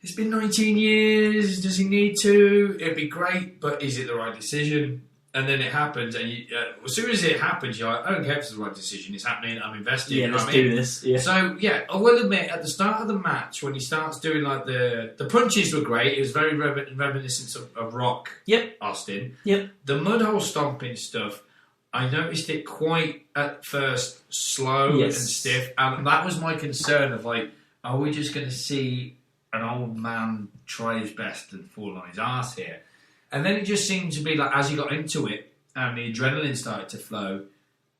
it's been 19 years, does he need to? It'd be great, but is it the right decision? And then it happens, and as soon as it happens, you're like, I don't care if it's the right decision, it's happening, I'm invested. Yeah, let's do this. Yeah. So, I will admit, at the start of the match, when he starts doing the punches were great, it was very reminiscent of Rock Austin. Yep. The mudhole stomping stuff, I noticed it quite at first slow and stiff, and that was my concern of are we just going to see an old man try his best and fall on his ass here? And then it just seemed to be as he got into it and the adrenaline started to flow,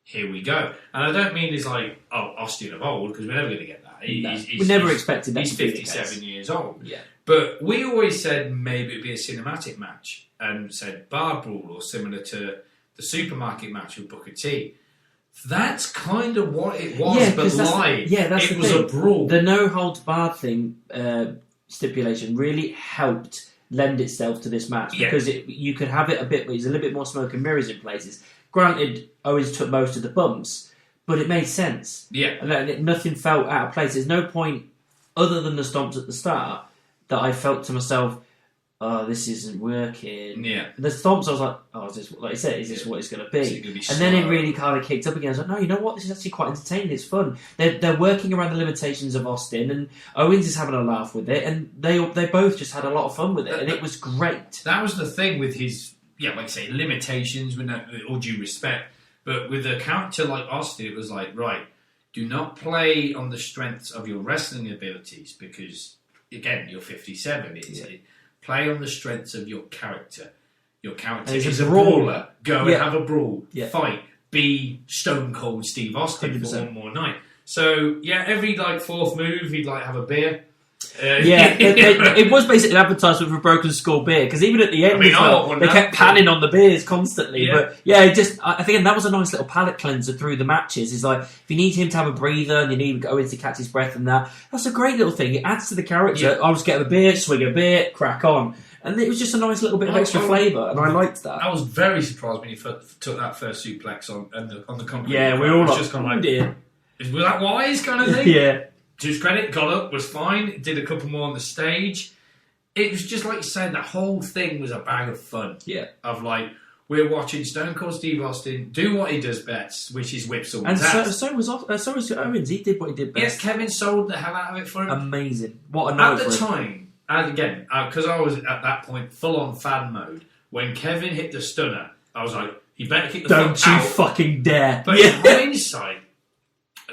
here we go. And I don't mean it's Austin of old, because we're never going to get that. We never expected that. He's 57 years old. Yeah. But we always said maybe it'd be a cinematic match, and said bar brawl or similar to the supermarket match with Booker T. That's kind of what it was, but live. It was a brawl. The no holds barred thing stipulation really helped lend itself to this match because you could have it a bit, but it's a little bit more smoke and mirrors in places. Granted, Owens took most of the bumps, but it made sense. Yeah, and nothing felt out of place. There's no point other than the stomps at the start that I felt to myself, oh, this isn't working. Yeah. The thumps, I was like, oh, is this, like I said, is this what it's going to be? And then it really kind of kicked up again. I was like, no, you know what? This is actually quite entertaining. It's fun. They're working around the limitations of Austin, and Owens is having a laugh with it, and they both just had a lot of fun with it, and it was great. That was the thing with his, like I say, limitations, with all due respect. But with a character like Austin, it was like, right, do not play on the strengths of your wrestling abilities, because, again, you're 57. Play on the strengths of your character. Your character is a brawler. Go and have a brawl. Yeah. Fight. Be Stone Cold Steve Austin 100%. For one more night. So, every, fourth move, he'd, have a beer. It was basically an advertisement for Broken Skull beer, because even at the end they kept panning on the beers constantly. But I think that was a nice little palate cleanser through the matches. It's like, if you need him to have a breather and you need Owens to catch his breath, and that's a great little thing. It adds to the character. I'll just get a beer, swing a beer, crack on. And it was just a nice little bit of extra flavour, and I liked that. I was very surprised when he took that first suplex on the company. Yeah, we all just kind of like, dear. Was that wise kind of thing? Yeah. To his credit, got up, was fine, did a couple more on the stage. It was just like you said, the whole thing was a bag of fun. Yeah. Of we're watching Stone Cold Steve Austin do what he does best, which is whip someone's ass. ass. So was Owens. He did what he did best. Yes, Kevin sold the hell out of it for him. Amazing. What a night at the time, and again, because I was at that point full on fan mode, when Kevin hit the stunner, I was like, he better kick the Don't you fucking dare. But in hindsight,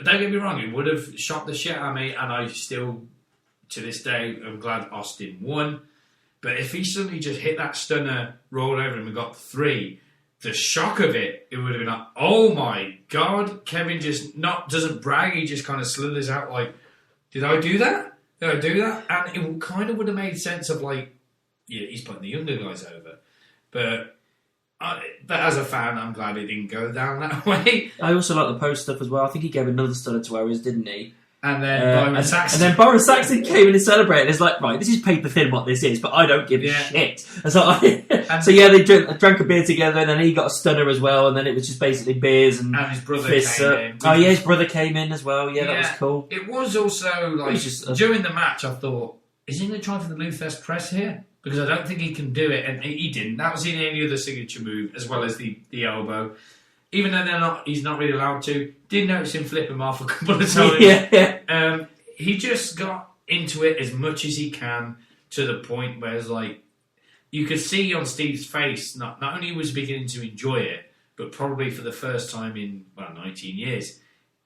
don't get me wrong, it would have shot the shit out of me, and I still, to this day, am glad Austin won. But if he suddenly just hit that stunner, rolled over him and got 3, the shock of it would have been like, oh my God, Kevin just doesn't brag, he just kind of slithers out like, did I do that? Did I do that? And it kind of would have made sense of he's putting the younger guys over. But as a fan, I'm glad it didn't go down that way. I also like the post stuff as well. I think he gave another stunner to Owens, didn't he? And then Byron Saxton. And then Byron Saxton came in and celebrated. It's like, right, this is paper thin what this is, but I don't give a shit. They drank a beer together, and then he got a stunner as well, and then it was just basically beers and his brother fists came in. Oh yeah, his brother came in as well. Yeah, that was cool. It was also during the match, I thought, is he going to try for the Lou Thesz press here? Because I don't think he can do it, and he didn't. That was in any other signature move, as well as the elbow. Even though he's not really allowed to. Did notice him flip him off a couple of times. He just got into it as much as he can, to the point where it's like, you could see on Steve's face, not only was he beginning to enjoy it, but probably for the first time in 19 years,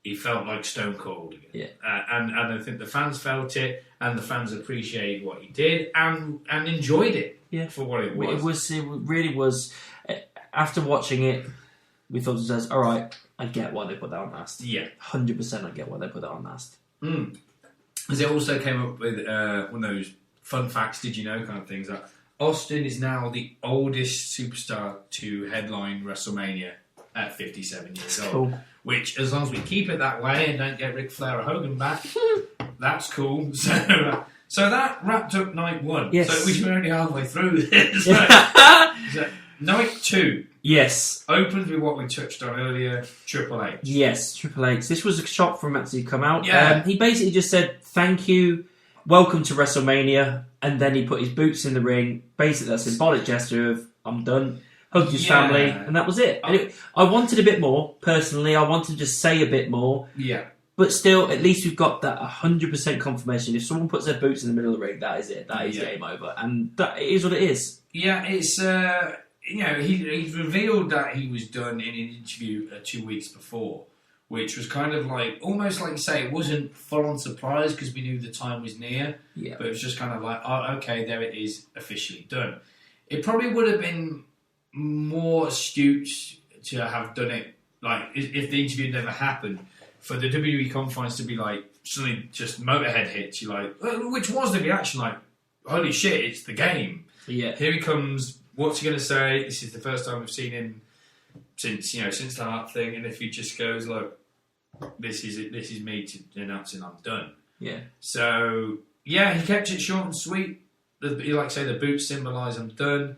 he felt like Stone Cold again. Yeah. And I think the fans felt it, and the fans appreciated what he did, and enjoyed it for what it was. It really was. After watching it, we thought to ourselves, all right, I get why they put that on last. Yeah. 100% I get why they put that on last. Because it also came up with one of those fun facts, did you know kind of things. That Austin is now the oldest superstar to headline WrestleMania at 57 years old. Cool. Which, as long as we keep it that way and don't get Ric Flair or Hogan back, that's cool. So that wrapped up night 1. Yes. So we're only halfway through this. So night 2. Yes. Opens with what we touched on earlier, Triple H. Yes, Triple H. This was a shot from actually come out. Yeah. He basically just said, thank you, welcome to WrestleMania, and then he put his boots in the ring. Basically, that symbolic gesture of, I'm done. Hugged his family, and that was it. I wanted a bit more, personally. I wanted to just say a bit more. Yeah. But still, at least we've got that 100% confirmation. If someone puts their boots in the middle of the ring, that is it. That is game over. And that is what it is. Yeah, it's... he revealed that he was done in an interview 2 weeks before, which was kind of like, almost like you say, it wasn't full-on surprise because we knew the time was near. Yeah. But it was just kind of like, oh, okay, there it is, officially done. It probably would have been more astute to have done it, like, if the interview never happened, for the WWE confines to be like, suddenly just Motorhead hits, you're like, which was the reaction, like, holy shit, it's the game. Yeah. Here he comes, what's he going to say? This is the first time we've seen him since the Hart thing, and if he just goes, look, this is it, this is me announcing I'm done. Yeah. So, yeah, he kept it short and sweet. Like I say, the boots symbolise I'm done.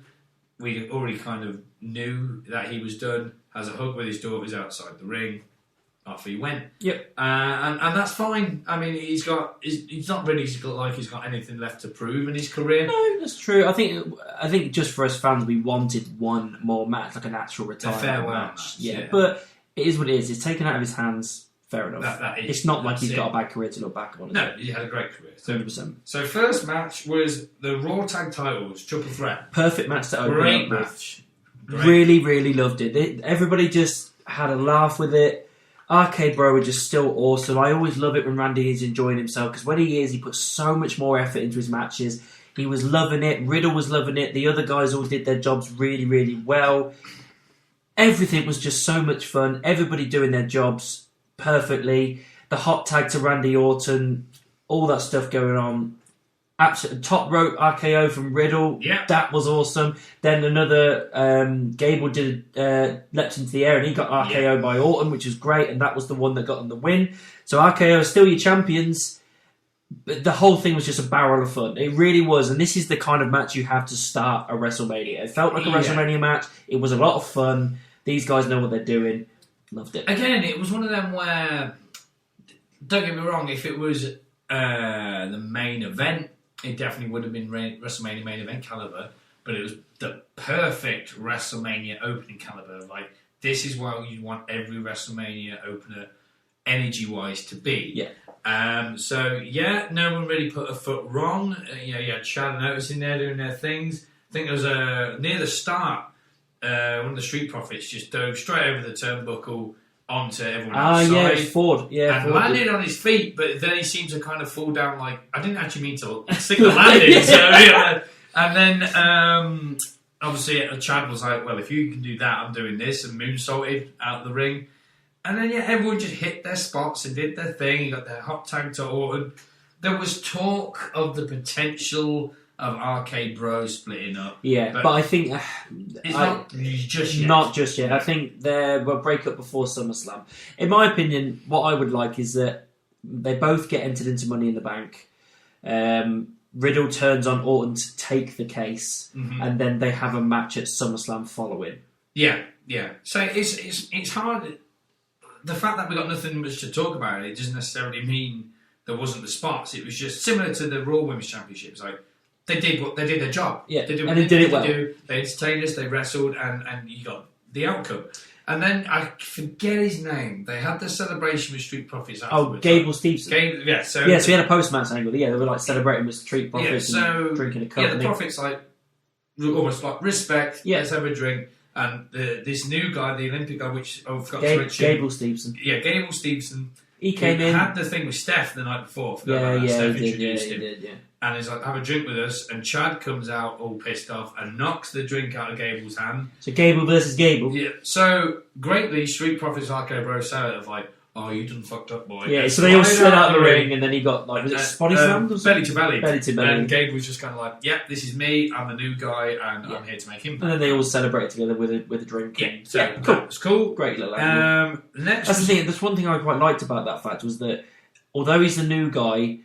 We already kind of knew that he was done. Has a hug with his daughters outside the ring. after he went. Yep. And that's fine. I mean, he's not really like he's got anything left to prove in his career. No, that's true. I think just for us fans, we wanted one more match, like an actual retirement farewell match. Yeah, but it is what it is. It's taken out of his hands. Fair enough. It's not like he's got a bad career to look back on. No, he had a great career. 100%. So first match was the Raw Tag Titles, Triple Threat. Perfect match to open. Great match. Really, really loved it. Everybody just had a laugh with it. RK-Bro were just still awesome. I always love it when Randy is enjoying himself, because when he is, he puts so much more effort into his matches. He was loving it. Riddle was loving it. The other guys all did their jobs really, really well. Everything was just so much fun. Everybody doing their jobs perfectly. The hot tag to Randy Orton, all that stuff going on. Absolutely top rope RKO from Riddle. Yeah, that was awesome. Then another Gable did leapt into the air and he got RKO by Orton, which was great, and that was the one that got them the win. So RKO are still your champions. But the whole thing was just a barrel of fun. It really was, and this is the kind of match you have to start a WrestleMania. It felt like a WrestleMania match. It was a lot of fun. These guys know what they're doing. Loved it. Again, it was one of them where, don't get me wrong, if it was the main event, it definitely would have been WrestleMania main event caliber, but it was the perfect WrestleMania opening caliber. Like, this is what you want every WrestleMania opener, energy-wise, to be. Yeah. So, yeah, no one really put a foot wrong. You had Chad and Otis in there doing their things. I think it was near the start, one of the Street Profits just dove straight over the turnbuckle onto everyone outside. Yeah, it's Ford. Yeah, and Ford landed on his feet, but then he seemed to kind of fall down like... I didn't actually mean to stick the landing. So, yeah. And then, obviously, Chad was like, well, if you can do that, I'm doing this, and moonsaulted out the ring. And then, yeah, everyone just hit their spots and did their thing. You got their hot tag to Orton. There was talk of the potential of RK-Bro splitting up. Yeah, but I think... it's not just yet. Not just yet. I think they will break up before SummerSlam. In my opinion, what I would like is that they both get entered into Money in the Bank. Riddle turns on Orton to take the case, and then they have a match at SummerSlam following. Yeah. So it's hard. The fact that we got nothing much to talk about, it doesn't necessarily mean there wasn't the spots. It was just similar to the Raw Women's Championships. Like, they did their job. Yeah, they did and they did it well. They entertained us, they wrestled, and you got the outcome. And then, I forget his name, they had the celebration with Street Profits afterwards. Oh, Gable Stevenson. So we had a post-match angle. Yeah, they were like celebrating with Street Profits and drinking a cup. Yeah, the Profits almost like, respect, let's have a drink. And this new guy, the Olympic guy, which I forgot to mention. Gable Stevenson. Yeah, Gable Stevenson. He came in. Had the thing with Steph the night before. Steph introduced him. And he's like, have a drink with us. And Chad comes out all pissed off and knocks the drink out of Gable's hand. So Gable versus Gable. Yeah. So, greatly, Street Profits RK-Bro sell it of like, oh, you done fucked up, boy. Yeah, so they all slid out of the ring and then he got, like, was it Spotty Slammed or something? Belly to belly. Belly to belly. And Gable was just kind of like, yep, this is me, I'm the new guy, and I'm here to make him. And then they all celebrate together with a drink. Yeah, so cool. It's cool. Great little angle. That's the thing, that's one thing I quite liked about that fact was that although he's the new guy,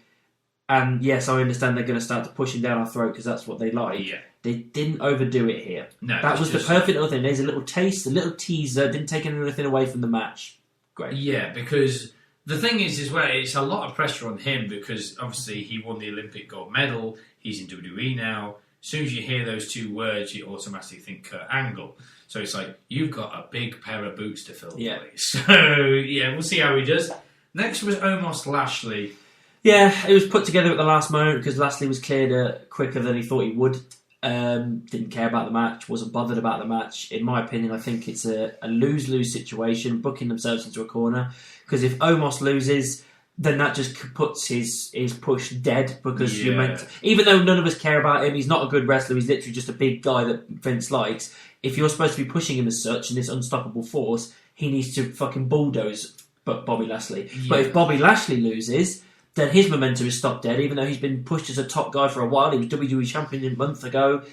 and yes, I understand they're going to start to push him down our throat because that's what they like. Yeah. They didn't overdo it here. No, that was the perfect other thing. There's a little taste, a little teaser. Didn't take anything away from the match. Great. Yeah, because the thing is well, it's a lot of pressure on him because obviously he won the Olympic gold medal. He's in WWE now. As soon as you hear those two words, you automatically think Kurt Angle. So it's like, you've got a big pair of boots to fill. Yeah. So, yeah, we'll see how he does. Next was Omos Lashley. Yeah, it was put together at the last moment because Lashley was cleared quicker than he thought he would. Didn't care about the match, wasn't bothered about the match. In my opinion, I think it's a lose-lose situation, booking themselves into a corner. Because if Omos loses, then that just puts his push dead because you're meant to, even though none of us care about him, he's not a good wrestler, he's literally just a big guy that Vince likes. If you're supposed to be pushing him as such, and this unstoppable force, he needs to fucking bulldoze Bobby Lashley. Yeah. But if Bobby Lashley loses, then his momentum is stopped dead, even though he's been pushed as a top guy for a while. He was WWE champion a month ago.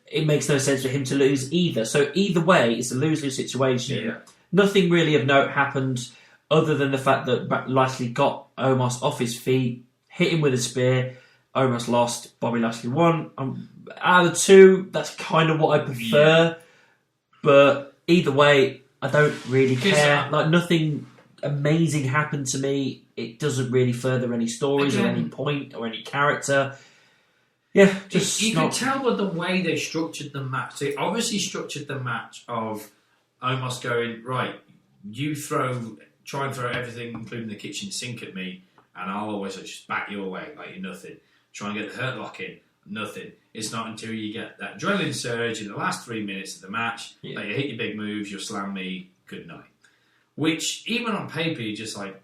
It makes no sense for him to lose either. So either way, it's a lose-lose situation. Yeah. Nothing really of note happened other than the fact that Lashley got Omos off his feet, hit him with a spear. Omos lost. Bobby Lashley won. Out of the two, that's kind of what I prefer. Yeah. But either way, I don't really care. Like, nothing amazing happened to me. It doesn't really further any stories or any point or any character. Yeah, just you can tell by the way they structured the match. They obviously structured the match of almost going, right, you try and throw everything, including the kitchen sink at me, and I'll always just back you away like you're nothing. Try and get the hurt lock in, nothing. It's not until you get that adrenaline surge in the last 3 minutes of the match that you hit your big moves, you'll slam me, good night. Which, even on paper, you're just like,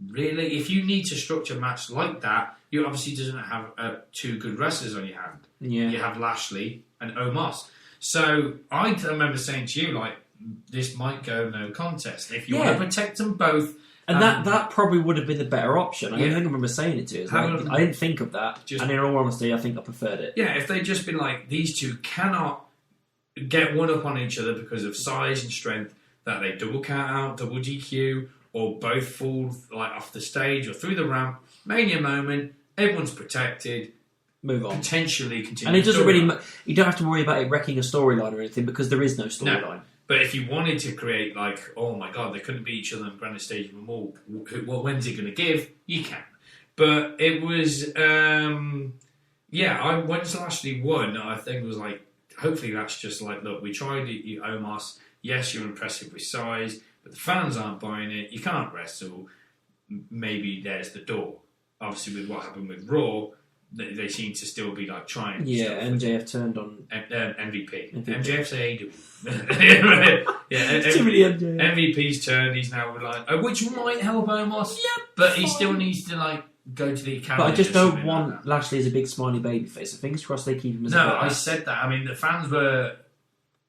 really? If you need to structure a match like that, you obviously doesn't have two good wrestlers on your hand. Yeah. You have Lashley and Omos. So I remember saying to you, like, this might go no contest. If you want to protect them both. And that probably would have been the better option. I think I remember saying it to you. Like, I didn't think of that. And in all honesty, I think I preferred it. Yeah, if they'd just been like, these two cannot get one up on each other because of size and strength, that they double count out, double DQ, or both fall like off the stage or through the ramp. Mania moment, everyone's protected. Move on. Potentially continue. And it doesn't really. You don't have to worry about it wrecking a storyline or anything because there is no storyline. No. But if you wanted to create like, oh my god, they couldn't beat each other on Granite Stage anymore. When's it going to give? You can. But it was, once Lashley won, I think it was like, hopefully that's just like, look, we tried it, you Omos. Yes, you're impressive with size, but the fans aren't buying it. You can't wrestle. Maybe there's the door. Obviously, with what happened with Raw, they seem to still be like trying. Yeah, MJF turned on MVP. MJF's AEW. Too many MJF. MVP's turn. He's now like, which might help Omos. Yeah, but he still needs to like go to the academy. But I just don't want Lashley as a big smiley baby face. So fingers crossed they keep him as a No, I said that. I mean, the fans were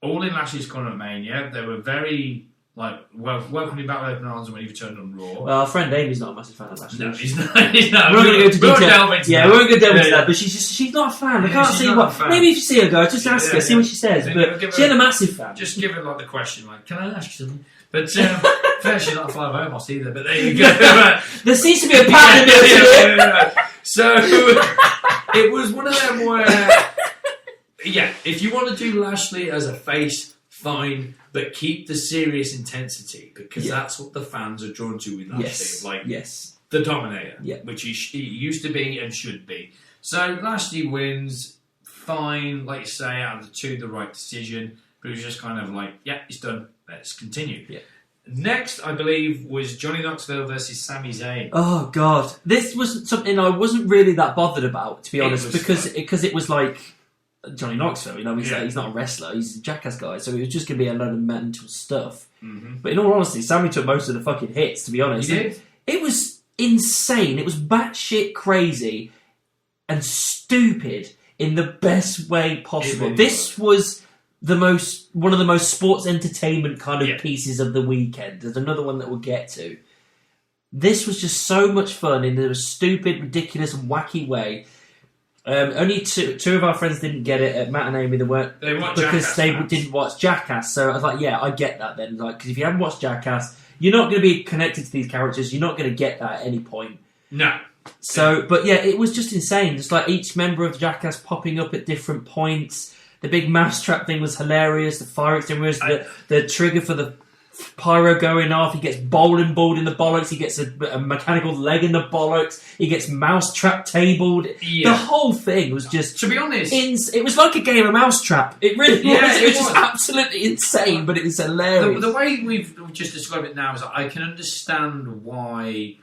all in Lashley's corner at Mania. They were very welcoming back with open arms when he returned on Raw. Well, our friend Amy's not a massive fan of Lashley. No, he's not. He's not. We're not going to go into detail. We won't go delve into that. But she's not a fan. I can't see what. Maybe if you see her go, just ask her, see what she says. But she ain't a massive fan. Just give her like the question, like, can I ask you something? But fair, she's not a fan of Omos either. But there you go. There seems to be a pattern in there. So it was one of them where, if you want to do Lashley as a face, fine, but keep the serious intensity because that's what the fans are drawn to with Lashley. The Dominator, which he used to be and should be. So Lashley wins, fine, like you say, out of the two, the right decision. But it was just kind of like, it's done. Let's continue. Yeah. Next, I believe, was Johnny Knoxville versus Sami Zayn. Oh God, this was something I wasn't really that bothered about, to be honest, because it was like Johnny Knoxville. You know, he's not a wrestler; he's a jackass guy. So it was just going to be a load of mental stuff. Mm-hmm. But in all honesty, Sami took most of the fucking hits. To be honest, he did. It was insane. It was batshit crazy and stupid in the best way possible. This was one of the most sports entertainment kind of pieces of the weekend. There's another one that we'll get to. This was just so much fun in a stupid, ridiculous, and wacky way. Only two of our friends didn't get it. Matt and Amy, they weren't because they didn't watch Jackass. So I was like, I get that then. Like, because if you haven't watched Jackass, you're not going to be connected to these characters. You're not going to get that at any point. No. So, but it was just insane. Just like each member of Jackass popping up at different points. The big mousetrap thing was hilarious. The fire extinguisher, the trigger for the pyro going off. He gets bowling balled in the bollocks. He gets a mechanical leg in the bollocks. He gets mousetrap tabled. Yeah. The whole thing was just, to be honest, it was like a game of mousetrap. It really was. It was just absolutely insane, but it was hilarious. The way we've just described it now is that I can understand why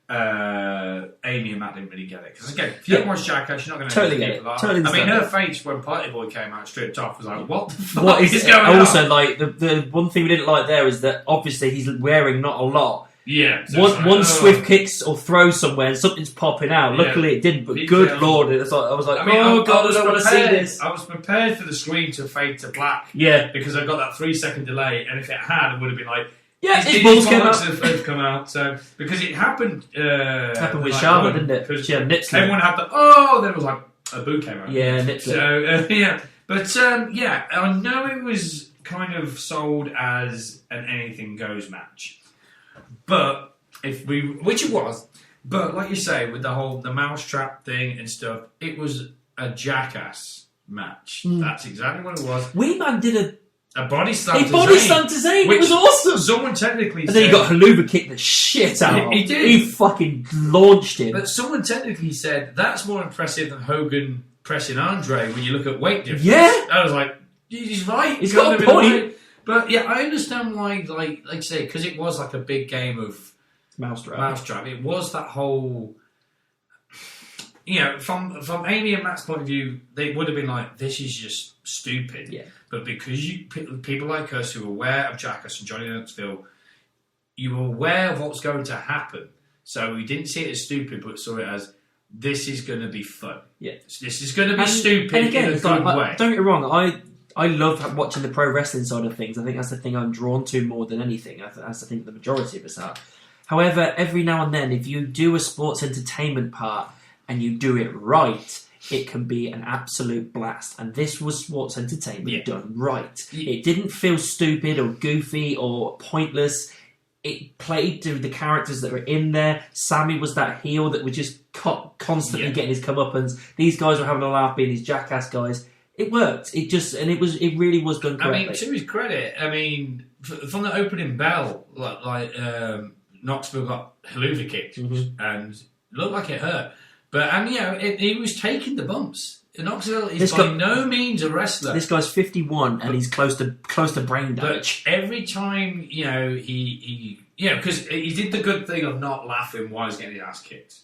Amy and Matt didn't really get it. Because again, if you don't watch Jackass, you're not going to totally get it. I mean, her face when Party Boy came out stripped off was like, what the fuck is going on? Also, like, the one thing we didn't like there is that obviously he's wearing not a lot. Yeah. So one swift kicks or throws somewhere and something's popping out. Luckily it didn't, but good lord, I was like, oh god, I don't want to see this. I was prepared for the screen to fade to black. Yeah. Because I got that 3 second delay, and if it had, it would have been like, his balls come out. So because it happened. Happened with Charlotte, didn't it? Because she had nips. Everyone had then it was like a boo came out. Yeah, nips. So but I know it was kind of sold as an anything goes match, but which it was, but like you say, with the mousetrap thing and stuff, it was a Jackass match. That's exactly what it was. Wee Man did a A body slam He body slammed to Zayn. It was awesome. Someone technically and then he got Haluva kicked the shit out of him. He did. He fucking launched him. But someone technically said that's more impressive than Hogan pressing Andre when you look at weight difference. Yeah. I was like, he's right. He's got a point. But yeah, I understand why, like you say, because it was like a big game of Mousetrap. It was that whole, from Amy and Matt's point of view, they would have been like, this is just stupid. Yeah. But because people like us who are aware of Jackass and Johnny Knoxville, you were aware of what's going to happen. So we didn't see it as stupid, but saw it as, this is going to be fun. Yeah. This is going to be stupid and again, in a good way. Don't get me wrong, I love watching the pro wrestling side of things. I think that's the thing I'm drawn to more than anything. That's the thing the majority of us are. However, every now and then, if you do a sports entertainment part and you do it right, it can be an absolute blast. And this was sports entertainment done right. It didn't feel stupid or goofy or pointless. It played to the characters that were in there. Sami was that heel that was just constantly getting his comeuppance. These guys were having a laugh being his Jackass guys. It worked. It really was done correctly. I mean, to his credit, from the opening bell, Knoxville got Haluva kicked and looked like it hurt. But he was taking the bumps. Knoxville is by no means a wrestler. This guy's 51 and he's close to brain damage. But every time he because he did the good thing of not laughing while he's getting his ass kicked.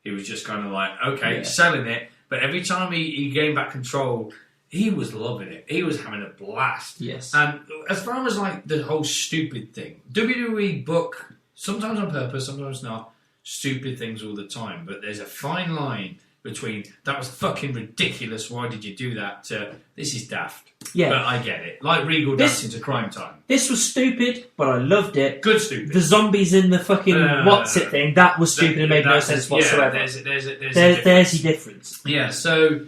He was just kind of like selling it. But every time he gained back control, he was loving it. He was having a blast. Yes. And as far as like the whole stupid thing, WWE book, sometimes on purpose, sometimes not, stupid things all the time. But there's a fine line between, that was fucking ridiculous, why did you do that, to, this is daft. Yeah. But I get it. Like Regal dancing to Crime Time. This was stupid, but I loved it. Good stupid. The zombies in the fucking what's-it thing, that was stupid and made no sense whatsoever. There's the difference. Yeah, so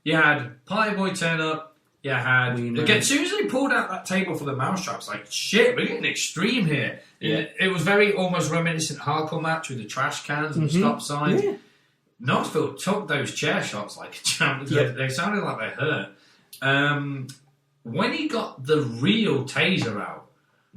you had Pie Boy turn up, you had... Again, as soon as they pulled out that table for the mousetraps, like, shit, we're getting extreme here. Yeah. It was very almost reminiscent hardcore match with the trash cans and the stop signs. Yeah. Knoxville took those chair shots like a champ. Yep. They sounded like they hurt. When he got the real taser out,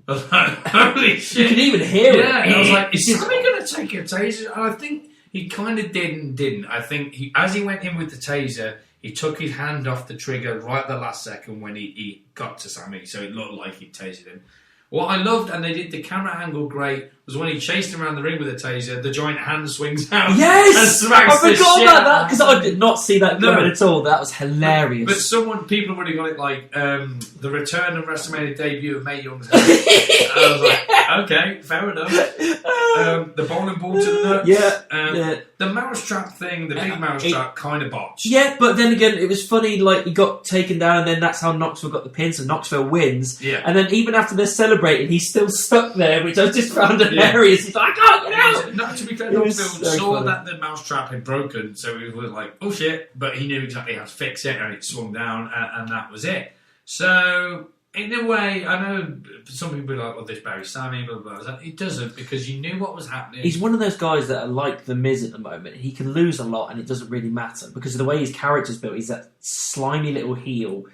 I was like, holy shit. You can even hear it. Yeah, and I was like, is somebody going to take a taser? And I think he kind of did and didn't. I think as he went in with the taser, he took his hand off the trigger right at the last second when he got to Sami, so it looked like he'd tasered him. What I loved, and they did the camera angle great, was when he chased him around the ring with a taser, the giant hand swings out. Yes! And smacks I forgot about that, because I out. did not see that coming at all. That was hilarious. But people have already got it like, the return of WrestleMania debut of Mae Young's head. I was like, okay, fair enough. The bowling ball to the nuts. The mousetrap thing, the big mousetrap, kind of botched. Yeah, but then again, it was funny, like, he got taken down, and then that's how Knoxville got the pin, so Knoxville wins. Yeah. And then even after they're celebrating, he's still stuck there, which I just found hilarious. He's like, oh, you know! No, to be fair, Knoxville saw that the mousetrap had broken, so he was like, oh shit, but he knew exactly how to fix it, and it swung down, and that was it. So... in a way, I know some people are like, well, this buries Sami, blah, blah, blah. It doesn't, because you knew what was happening. He's one of those guys that are like The Miz at the moment. He can lose a lot and it doesn't really matter, because of the way his character's built. He's that slimy little heel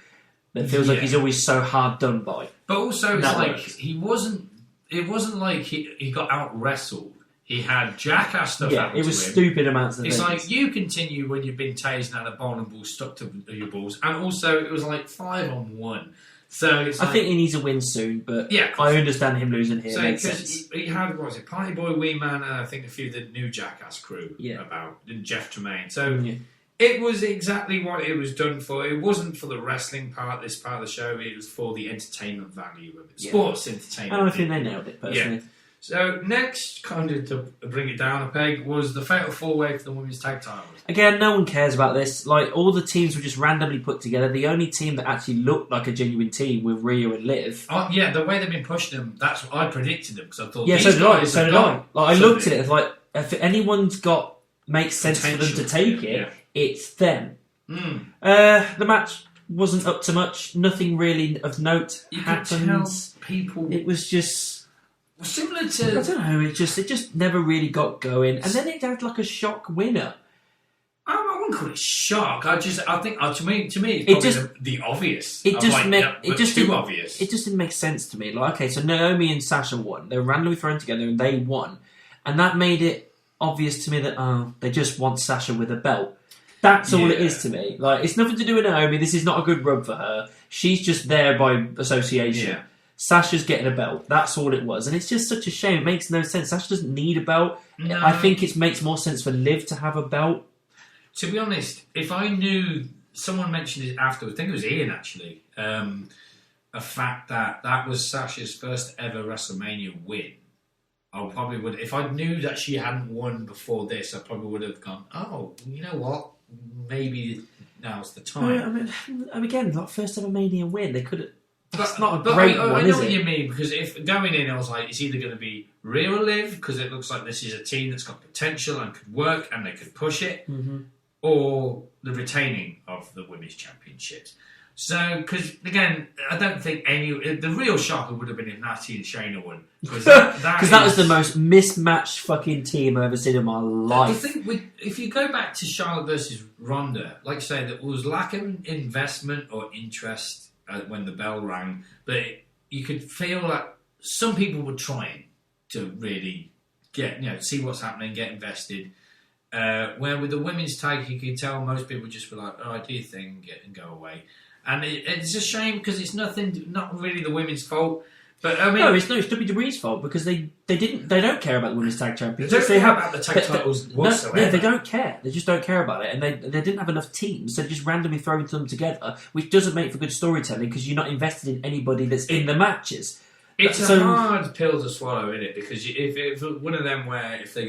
that feels like he's always so hard done by. But also, it's like, it wasn't like he got out-wrestled. He had Jackass stuff happen to him. It was stupid amounts of things. It's like, you continue when you've been tased and had a bowling ball stuck to your balls. And also, it was like 5-on-1. So it's I think he needs a win soon, but I understand him losing here. So makes sense. He had, what was it, Party Boy, Wee Man, and I think a few of the new Jackass crew about, and Jeff Tremaine. So it was exactly what it was done for. It wasn't for the wrestling part, this part of the show. It was for the entertainment value of it. Sports entertainment. And I think they nailed it, personally. Yeah. So next, kind of to bring it down a peg, was the Fatal 4-Way for the Women's Tag Titles. Again, no one cares about this. Like, all the teams were just randomly put together. The only team that actually looked like a genuine team were Rhea and Liv. Oh, yeah, the way they've been pushing them, that's what I predicted them, because I thought these guys so did I. Like, I looked at it, it's like, if anyone's makes sense for them to take it, it's them. The match wasn't up to much. Nothing really of note happened. It was just... similar to... I don't know, it just never really got going. And then it had like a shock winner. I wouldn't call it shock. I think to me, it's probably the obvious. It just too obvious. It just didn't make sense to me. Like, okay, so Naomi and Sasha won. They were randomly thrown together and they won, and that made it obvious to me that they just want Sasha with a belt. That's all it is to me. Like, it's nothing to do with Naomi. This is not a good rub for her. She's just there by association. Yeah. Sasha's getting a belt. That's all it was. And it's just such a shame. It makes no sense. Sasha doesn't need a belt. No. I think it makes more sense for Liv to have a belt. To be honest, if I knew... Someone mentioned it afterwards. I think it was Ian, actually. A fact that was Sasha's first ever WrestleMania win. I probably would... If I knew that she hadn't won before this, I probably would have gone, oh, you know what? Maybe now's the time. I mean, again, like, first ever Mania win. They could have... That's not a great one, I is know it? what you mean, because if going in, I was like, it's either going to be Rhea or Liv, because it looks like this is a team that's got potential and could work and they could push it, or the retaining of the women's championships. So, because again, I don't think the real shocker would have been if Natty and Shayna won, because that was the most mismatched fucking team I've ever seen in my life. I think if you go back to Charlotte versus Ronda, like I say, there was lack of investment or interest when the bell rang, but you could feel like some people were trying to really see what's happening, get invested. Where with the women's tag, you could tell most people just were like, "Oh, I do your thing, and go away." And it's a shame because it's not really the women's fault. But I mean, no, it's WWE's fault because they don't care about the women's tag champions. They don't care about the tag titles whatsoever. No, they don't care. They just don't care about it, and they didn't have enough teams, so they're just randomly throwing them together, which doesn't make for good storytelling because you're not invested in anybody that's in the matches. It's a hard pill to swallow, isn't it? Because if one of them where if they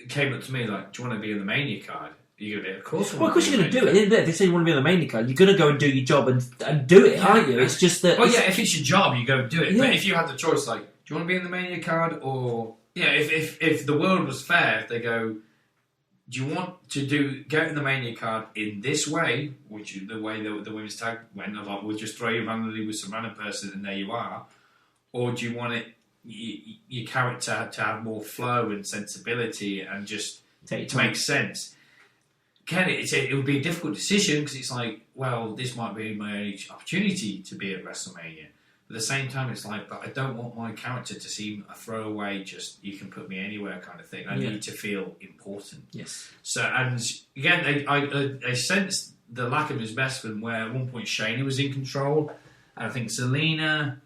came up to me like, "Do you want to be in the Mania card?" You're going to be, of course. Well, of course you're going to do it. If they say you want to be on the Mania card, you're going to go and do your job and do it, aren't you? It's just that... Well, yeah, if it's your job, you go and do it. Yeah. But if you had the choice, like, do you want to be in the Mania card? Or, if the world was fair, if they go, do you want to get in the Mania card in this way, which is the way the women's tag went, like, we'll just throw you randomly with some random person and there you are, or do you want your character to have more flow and sensibility and just to make sense? It would be a difficult decision because it's like, well, this might be my only opportunity to be at WrestleMania. But at the same time, it's like, but I don't want my character to seem a throwaway, just you can put me anywhere kind of thing. I need to feel important. Yes. So, and again, I sensed the lack of investment where at one point Shayna was in control. And I think Zelina,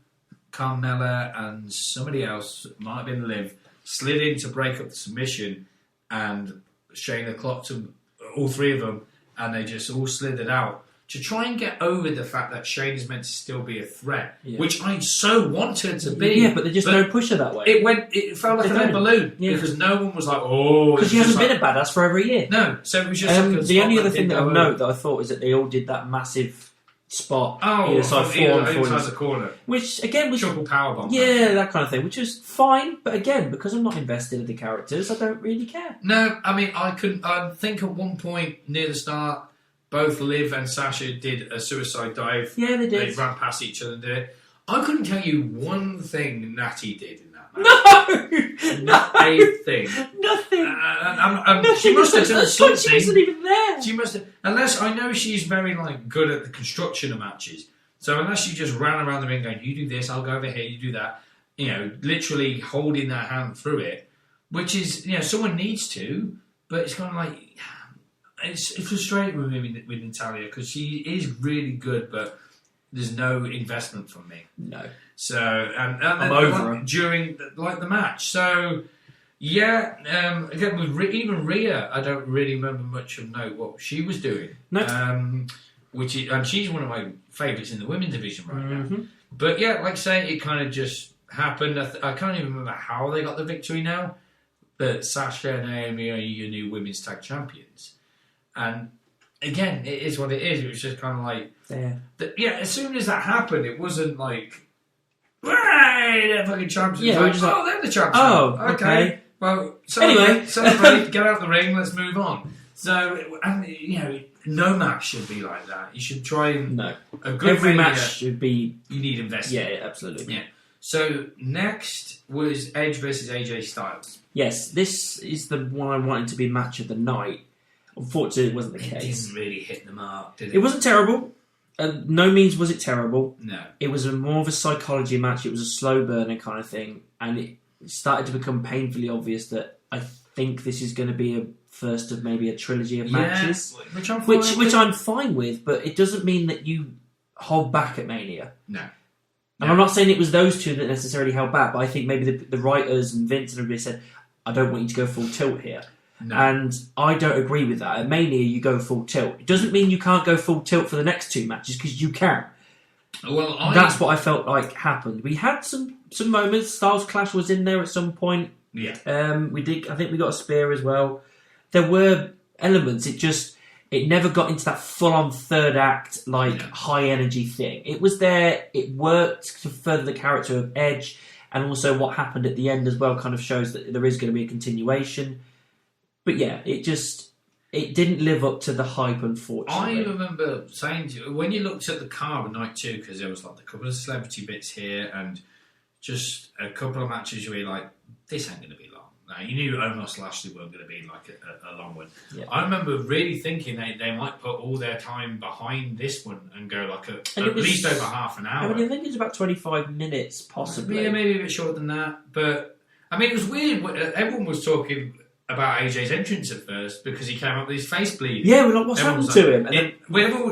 Carmella, and somebody else, might have been Liv, slid in to break up the submission, and Shayna clocked them. All three of them, and they just all slithered out to try and get over the fact that Shane is meant to still be a threat, which I so wanted to be. Yeah, but they just don't push her that way. It felt like a lead balloon because no one was like, oh, because she hasn't been a badass for over a year. No, so it was just the only other thing that I note that I thought is that they all did that massive spot either side the corner, which again was triple powerbomb. Yeah, that kind of thing, which is fine. But again, because I'm not invested in the characters, I don't really care. No, I mean I couldn't. I think at one point near the start, both Liv and Sasha did a suicide dive. Yeah, they did. They ran past each other and did it. I couldn't tell you one thing Natty did in that match. Not a thing. Nothing. She must have done something. She wasn't even there. She must have, unless I know she's very good at the construction of matches. So unless she just ran around the ring going, you do this, I'll go over here, you do that. Literally holding that hand through it, which is someone needs to, but it's kind of like it's frustrating with me with Natalya because she is really good, but there's no investment from me. No. So and I'm over during the match. So again with even Rhea, I don't really remember much of note what she was doing. No. And she's one of my favourites in the women's division right now. But yeah, like I say, it kind of just happened. I can't even remember how they got the victory now. But Sasha and Naomi are your new women's tag champions. And again, it is what it is. It was just kind of like... as soon as that happened, it wasn't like... Hey, they're fucking champions. Yeah, they're the champions. Oh, okay. Well, celebrate, get out the ring, let's move on. So, no match should be like that. You should try and... No. Every match should be... You need investment. Yeah, absolutely. Yeah. So, next was Edge versus AJ Styles. Yes, this is the one I wanted to be match of the night. Unfortunately, it wasn't the It case. didn't really hit the mark, did it? It wasn't terrible. No means was it terrible. No. It was more of a psychology match. It was a slow burner kind of thing. And it started to become painfully obvious that I think this is going to be a first of maybe a trilogy of matches. Which I'm fine with, but it doesn't mean that you hold back at Mania. No. And I'm not saying it was those two that necessarily held back, but I think maybe the writers and Vince and everybody said, I don't want you to go full tilt here. No. And I don't agree with that. At Mania, you go full tilt. It doesn't mean you can't go full tilt for the next two matches, because you can. Well, That's what I felt like happened. We had some moments. Styles Clash was in there at some point. Yeah. We did. I think we got a spear as well. There were elements. It never got into that full-on third act, high energy thing. It was there. It worked to further the character of Edge, and also what happened at the end as well kind of shows that there is going to be a continuation. But yeah, it didn't live up to the hype, unfortunately. I remember saying to you, when you looked at the card of night 2, because there was like a couple of celebrity bits here and just a couple of matches where you're like, this ain't going to be long. Now, you knew Omos Lashley weren't going to be like a long one. Yeah. I remember really thinking they might put all their time behind this one and go like at least over half an hour. I mean, I think it was about 25 minutes, possibly. Yeah, maybe a bit shorter than that. But, I mean, it was weird. Everyone was talking about AJ's entrance at first because he came up with his face bleeding. Yeah, we're like, what's happened to him? And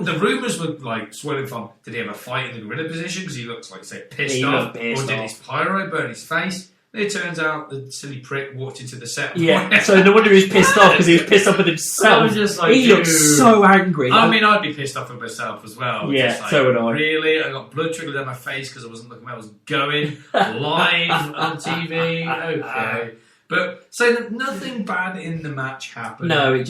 the rumours were like swirling from, did he have a fight in the gorilla position because he looks like, say, pissed off? Or did his pyro burn his face? It turns out the silly prick walked into the set. Yeah, so no wonder he was pissed off, because he was pissed off with himself. He looked so angry. I mean, I'd be pissed off with myself as well. Yeah, just so would I. Really? I got blood trickled down my face because I wasn't looking where I was going. Live on TV. Okay. But so nothing bad in the match happened. No,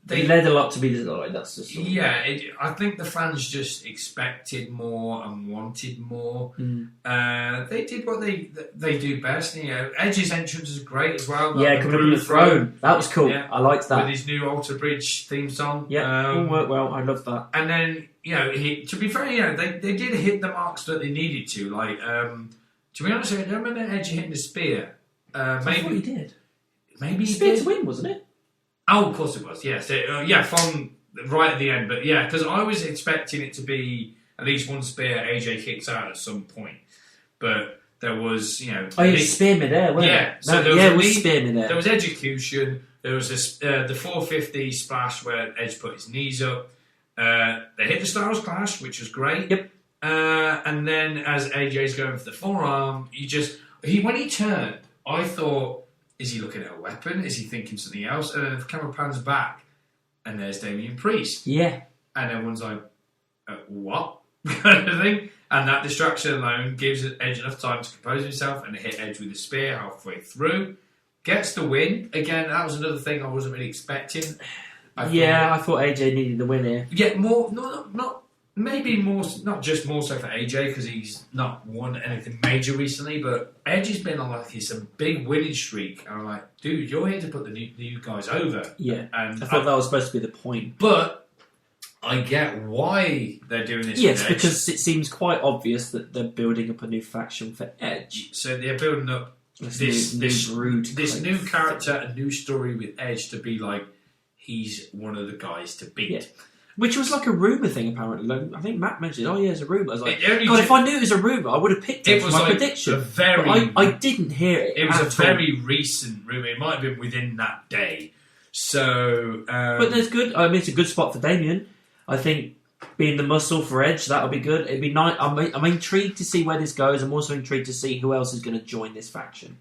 they led a lot to be desired. That's just I think the fans just expected more and wanted more. They did what they do best. You know, Edge's entrance is great as well. Yeah, coming up on the throne. That was cool. Yeah, I liked that. With his new Alter Bridge theme song. Yeah, all worked well. I love that. And then, to be fair, they did hit the marks that they needed to. Like, to be honest, I don't remember Edge hitting the spear. I thought he did. Maybe spear to win, wasn't it? Oh, of course it was. Yes, from right at the end. But yeah, because I was expecting it to be at least one spear AJ kicks out at some point. But there was, spear midair, wasn't it? Yeah, so it was spear midair. There was execution. There was the 450 splash where Edge put his knees up. They hit the Styles Clash, which was great. Yep. And then as AJ's going for the forearm, when he turned, I thought, is he looking at a weapon? Is he thinking something else? And then the camera pans back, and there's Damian Priest. Yeah. And everyone's like, what? kind of thing. And that distraction alone gives Edge enough time to compose himself and hit Edge with a spear halfway through. Gets the win. Again, that was another thing I wasn't really expecting. I thought AJ needed the win here. Yeah, maybe more, not just more so for AJ because he's not won anything major recently, but Edge has been on some big winning streak. And I'm like, dude, you're here to put the new guys over. Yeah, and I thought that was supposed to be the point. But I get why they're doing this. Yes, because it seems quite obvious that they're building up a new faction for Edge. So they're building up this new character, a new story with Edge to be like, he's one of the guys to beat. Yeah. Which was like a rumour thing, apparently. Like, I think Matt mentioned, it's a rumour. I was like, God, if I knew it was a rumour, I would have picked it for my prediction. I didn't hear it. It was a very recent rumour. It might have been within that day. So, but there's good. I mean, it's a good spot for Damian. I think being the muscle for Edge, that'll be good. It'd be nice. I'm intrigued to see where this goes. I'm also intrigued to see who else is going to join this faction.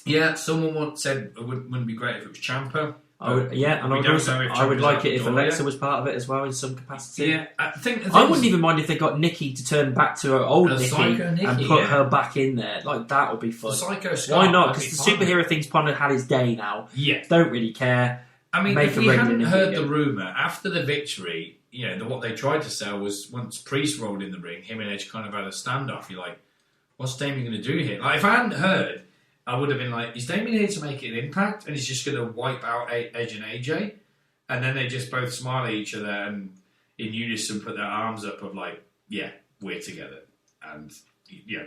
Yeah, someone once said it wouldn't be great if it was Ciampa. I would like it if Alexa was part of it as well in some capacity. Yeah, I wouldn't even mind if they got Nikki to turn back to her old Nikki and put her back in there. Like, that would be fun. Psycho Scott, why not? Because the superhero thing's kind of had his day now. Yeah, don't really care. I mean, if you hadn't heard the rumour after the victory, what they tried to sell was once Priest rolled in the ring, him and Edge kind of had a standoff. You're like, what's Damian going to do here? Like, if I hadn't heard, I would have been like, is Damian here to make an impact? And he's just going to wipe out Edge and AJ? And then they just both smile at each other and in unison put their arms up of like, yeah, we're together. And,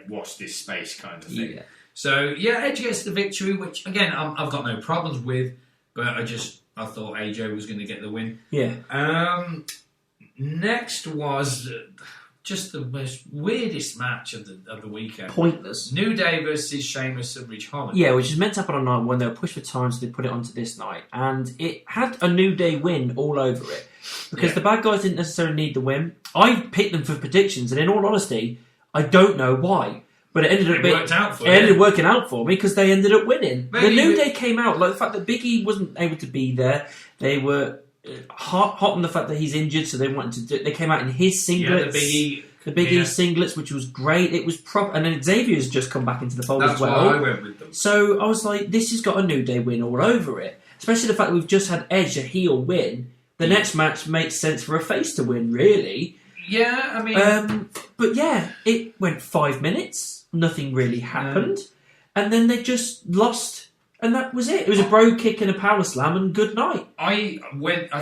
watch this space kind of thing. Yeah. So, Edge gets the victory, which, again, I've got no problems with. But I just I thought AJ was going to get the win. Yeah. Next was just the most weirdest match of the weekend. Pointless. New Day versus Sheamus and Ridge Holland. Yeah, which is meant to happen on night one. They were pushed for time, so they put it onto this night. And it had a New Day win all over it. Because the bad guys didn't necessarily need the win. I picked them for predictions, and in all honesty, I don't know why. But it ended up working out for me because they ended up winning. The New Day came out, like the fact that Big E wasn't able to be there. They were hot on the fact that he's injured, so they wanted to. They came out in his singlets, the Big E singlets, which was great. It was proper, and then Xavier's just come back into the fold as well. That's why I went with them. So I was like, this has got a New Day win all over it. Especially the fact that we've just had Edge a heel win. The next match makes sense for a face to win, really. Yeah, I mean, but yeah, it went 5 minutes. Nothing really happened, and then they just lost. And that was it. It was a bro kick and a power slam, and good night. I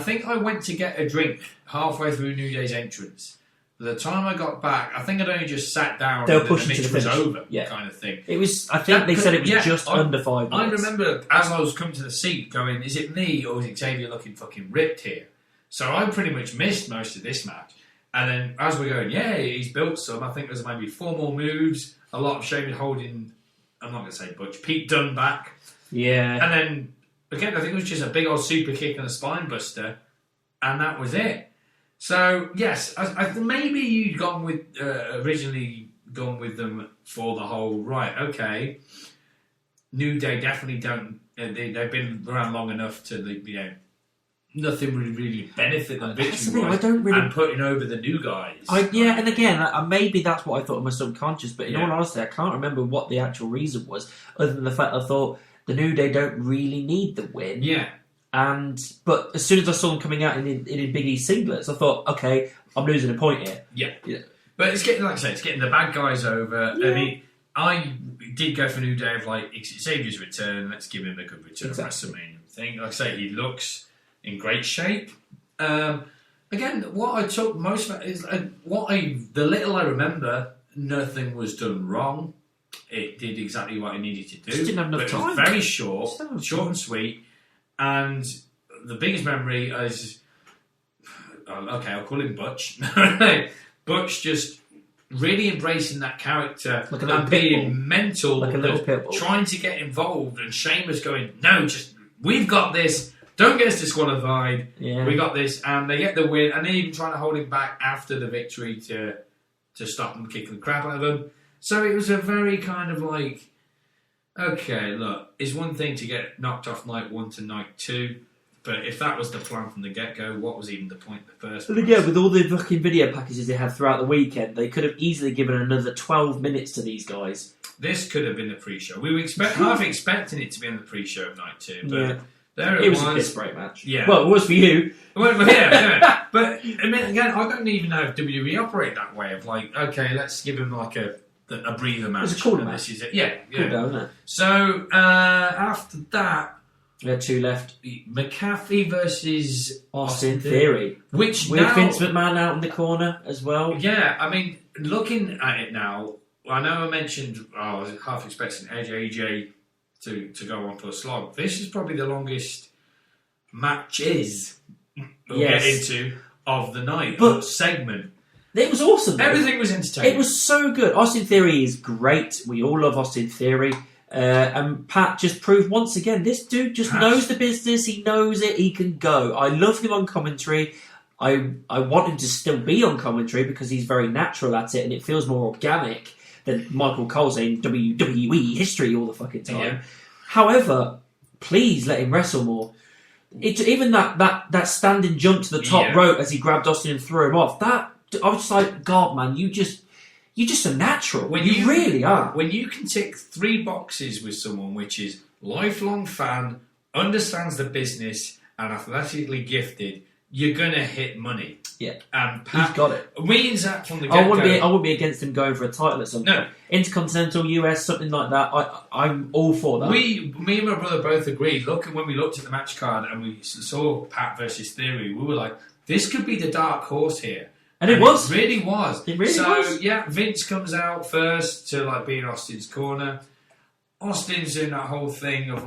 think I went to get a drink halfway through New Day's entrance. By the time I got back, I think I'd only just sat down. They were and pushing the to match the was finish. over, kind of thing. It was. I think they said it was just under 5 minutes. I remember as I was coming to the seat, going, "Is it me or is Xavier looking fucking ripped here?" So I pretty much missed most of this match. And then as we're going, he's built some. I think there's maybe 4 more moves. A lot of Sheamus holding, I'm not going to say Butch, Pete Dunne back. Yeah. And then, again, I think it was just a big old super kick and a spine buster. And that was it. So, yes, I maybe you'd gone with, originally gone with them for the whole, right, okay, New Day definitely don't, they've been around long enough to, nothing would really benefit them victory-wise and putting over the new guys. And again, maybe that's what I thought in my subconscious, but in all honesty, I can't remember what the actual reason was, other than the fact I thought the New Day don't really need the win. Yeah. But as soon as I saw them coming out in Big E singlets, I thought, okay, I'm losing a point here. Yeah. But it's getting, like I say, it's getting the bad guys over. Yeah. I mean, I did go for New Day of it's Xavier's return, let's give him a good return WrestleMania thing. Like I say, he looks in great shape. Again, what I took most of it is the little I remember, nothing was done wrong. It did exactly what it needed to do. Just didn't have enough time. It was very short and sweet. And the biggest memory is, I'll call him Butch. Butch just really embracing that character and being mental, trying to get involved, and Sheamus going, no, we've got this. Don't get us disqualified. Yeah. We got this, and they get the win, and they're even trying to hold him back after the victory to stop them kicking the crap out of him. So it was a very kind of okay, look, it's one thing to get knocked off night 1 to night 2, but if that was the plan from the get-go, what was even the point in the first place? And again, with all the fucking video packages they had throughout the weekend, they could have easily given another 12 minutes to these guys. This could have been the pre-show. We were half expecting it to be on the pre-show of night 2, but... Yeah. It was a piss break match. Yeah. Well, it was for you. Well, yeah. But, I mean, again, I don't even know if WWE operate that way of okay, let's give him a breather match. It's a cool match. This is it. Yeah. Cool down, isn't it? So, after that... We had 2 left. McAfee versus Austin Theory. With Vince McMahon out in the corner as well. Yeah, I mean, looking at it now, I know I mentioned I was half expecting AJ to go on for a slog. This is probably the longest matches we'll get into of the night, but segment. It was awesome, though. Everything was entertaining. It was so good. Austin Theory is great. We all love Austin Theory. And Pat just proved once again, this dude just knows the business. He knows it. He can go. I love him on commentary. I want him to still be on commentary because he's very natural at it and it feels more organic than Michael Cole saying WWE history all the fucking time. Yeah. However, please let him wrestle more. Even that standing jump to the top rope as he grabbed Austin and threw him off, I was just like, God, man, you're just a natural. You really are. When you can tick 3 boxes with someone, which is lifelong fan, understands the business, and athletically gifted, you're going to hit money. Yeah. And Pat, he's got it. Me and Zach from the get-go... I wouldn't be against him going for a title at some point. No. Intercontinental, US, something like that. I'm all for that. Me and my brother both agreed. When we looked at the match card and we saw Pat versus Theory, we were like, this could be the dark horse here. And it was. It really was. It really was. So, yeah, Vince comes out first to be in Austin's corner. Austin's in that whole thing of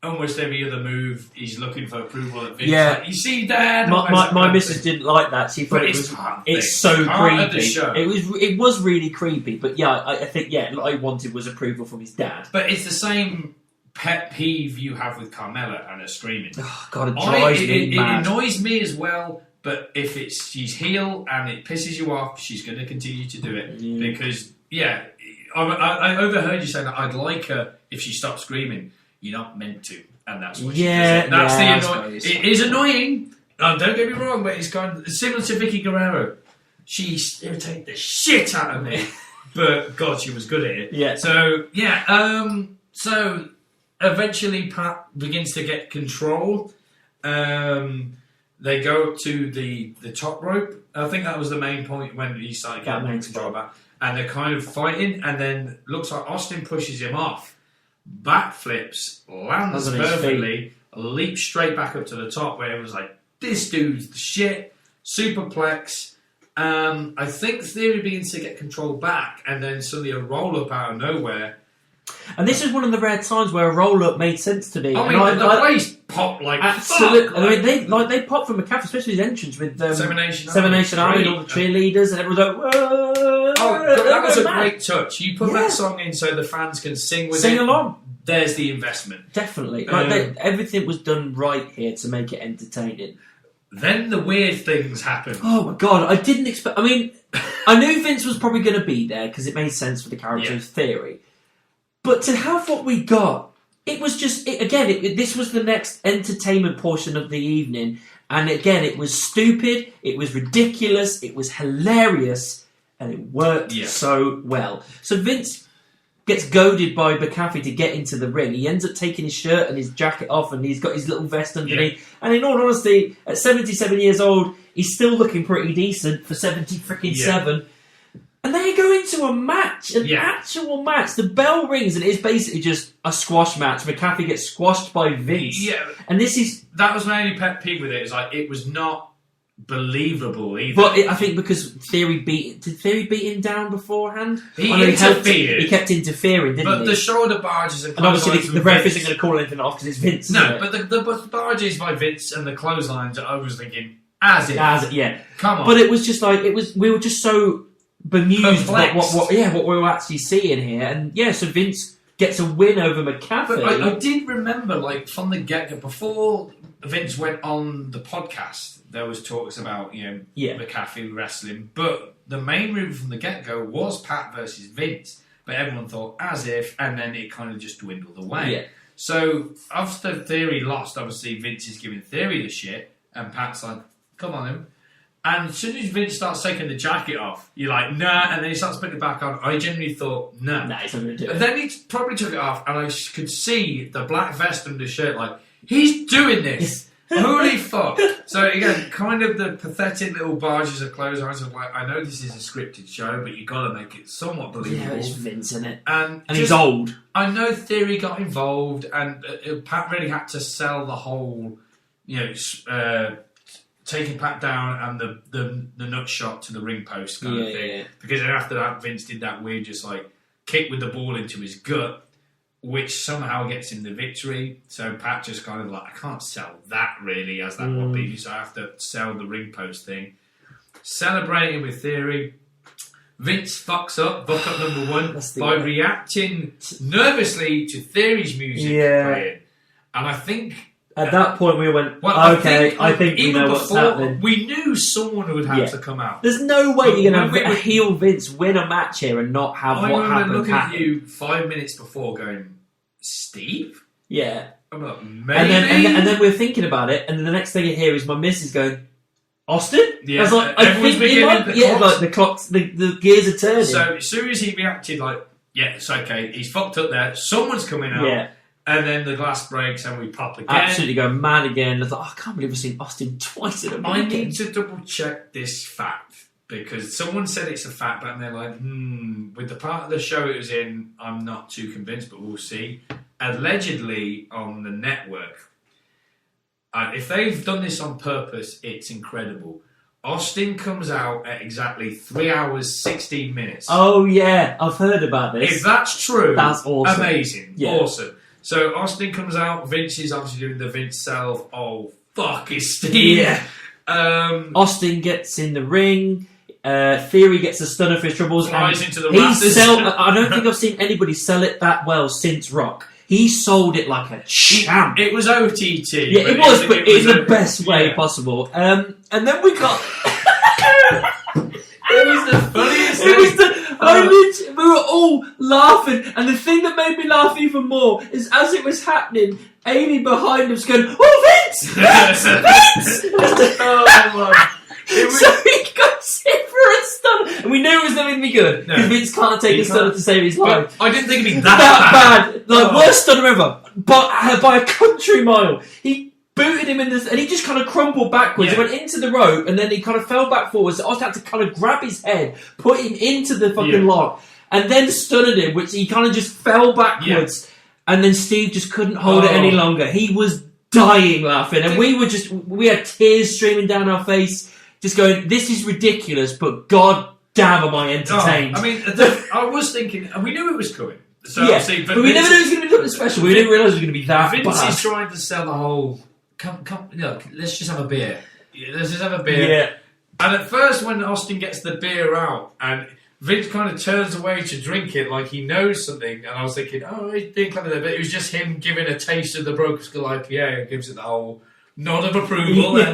almost every other move, he's looking for approval at Vince. Yeah. Like, you see, Dad? My missus didn't like that. She thought it's so creepy. It was really creepy. But yeah, I think what I wanted was approval from his dad. But it's the same pet peeve you have with Carmella and her screaming. Oh God, it drives me mad. It annoys me as well. But if she's heel and it pisses you off, she's going to continue to do it because I overheard you saying that I'd like her if she stopped screaming. You're not meant to, and that's what she does. That's the annoying. It is annoying. Don't get me wrong, but it's kind of similar to Vicky Guerrero. She irritated the shit out of me, but God, she was good at it. Yeah. So so eventually Pat begins to get control. They go up to the top rope. I think that was the main point when he started getting control back, and they're kind of fighting, and then looks like Austin pushes him off. Backflips, lands perfectly, leaps straight back up to the top where it was like, this dude's the shit, superplex. I think Theory begins to get control back and then suddenly a roll-up out of nowhere. And this is one of the rare times where a roll-up made sense to me. I mean, the place popped like absolutely. Fuck. I mean, they popped from McAfee, especially his entrance with Seven Nation Army and all the cheerleaders, and everyone was like, whoa! Oh, that was a great touch. You put that song in so the fans can sing along. There's the investment. Definitely. Everything was done right here to make it entertaining. Then the weird things happened. Oh my God, I didn't expect... I mean, I knew Vince was probably going to be there because it made sense for the character of Theory. But to have what we got, it was just... this was the next entertainment portion of the evening. And again, it was stupid, it was ridiculous, it was hilarious, and it worked so well. So Vince gets goaded by McAfee to get into the ring. He ends up taking his shirt and his jacket off, and he's got his little vest underneath. Yeah. And in all honesty, at 77 years old, he's still looking pretty decent for 77. And they go into a match, an actual match. The bell rings, and it's basically just a squash match. McAfee gets squashed by Vince. Yeah, and that was my only pet peeve with it. It's like it was not believable either. But I think because did Theory beat him down beforehand? He interfered. He kept interfering, didn't he? But the shoulder barges and obviously the ref isn't going to call anything off because it's Vince. No, but the barges by Vince and the clotheslines, I was thinking, come on. But it was just like we were just so bemused at what we were actually seeing here, and so Vince gets a win over McAfee. But I did remember, like from the get-go, before Vince went on the podcast, there was talks about McAfee wrestling, but the main move from the get-go was Pat versus Vince. But everyone thought as if, and then it kind of just dwindled away. Yeah. So after Theory lost, obviously Vince is giving Theory the shit, and Pat's like, "Come on, him." And as soon as Vince starts taking the jacket off, you're like, nah, and then he starts putting it back on. I genuinely thought, nah. Nah, he's not going to do it. And then he probably took it off, and I could see the black vest under the shirt, like, he's doing this. Holy fuck. So again, kind of the pathetic little barges of clotheslines of like, I know this is a scripted show, but you got to make it somewhat believable. Yeah, it's Vince, isn't it? And he's old. I know Theory got involved, and Pat really had to sell the whole, taking Pat down and the nut shot to the ring post kind of thing. Yeah. Because then after that, Vince did that weird just like kick with the ball into his gut, which somehow gets him the victory. So Pat just kind of like, I can't sell that really as that one beat, so I have to sell the ring post thing. Celebrating with Theory. Vince fucks up, buck up number one, by reacting nervously to Theory's music playing. And I think... At that point, we went, I think we know what's happening. We knew someone would have to come out. There's no way you're going to have a heel Vince win a match here and not have what happened. I remember looking at you 5 minutes before going, Steve? Yeah. I'm like, maybe? And then we're thinking about it, and then the next thing I hear is my missus going, Austin? Yeah. I was like, I think he might. Like the clocks, the gears are turning. So as soon as he reacted, like, yeah, it's okay, he's fucked up there, someone's coming out. Yeah. And then the glass breaks and we pop again. Absolutely go mad again. I thought, I can't believe I've seen Austin twice in a minute. I need to double check this fact because someone said it's a fact, but they're like, with the part of the show it was in, I'm not too convinced, but we'll see. Allegedly on the network, if they've done this on purpose, it's incredible. Austin comes out at exactly 3 hours, 16 minutes. Oh, yeah. I've heard about this. If that's true, that's awesome. Amazing. Yeah. Awesome. So Austin comes out. Vince is obviously doing the Vince self. Oh, fuck, is Steve. Yeah. Austin gets in the ring. Theory gets a stunner for his troubles. Flies into the rafters. I don't think I've seen anybody sell it that well since Rock. He sold it like a champ. It was OTT. Yeah, it was, but in the best way possible. And then we got... It was the funniest thing. We were all laughing, and the thing that made me laugh even more is as it was happening, Amy behind us going, "Oh, Vince! Vince! Vince!" Oh my! So he goes in for a stunner, and we knew it was not going to be good because Vince can't take a stunner to save his life. I didn't think it'd be that bad. Like worst stunner ever, but by a country mile. He booted him in this, and he just kind of crumpled backwards. He went into the rope, and then he kind of fell back forwards. So Austin had to kind of grab his head, put him into the fucking lock, and then stunned him, which he kind of just fell backwards. And then Steve just couldn't hold it any longer. He was dying laughing, and we had tears streaming down our face, just going, "This is ridiculous, but god damn am I entertained." I mean, I was thinking, and we knew it was coming. So but we never knew it was going to be something special. We didn't realise it was going to be that Vince bad. is trying to sell the whole... Come, look, let's just have a beer. Let's just have a beer. Yeah. And at first, when Austin gets the beer out, and Vince kind of turns away to drink it like he knows something, and I was thinking, oh, he's being clever there, but it was just him giving a taste of the Broken Skull IPA and gives it the whole nod of approval.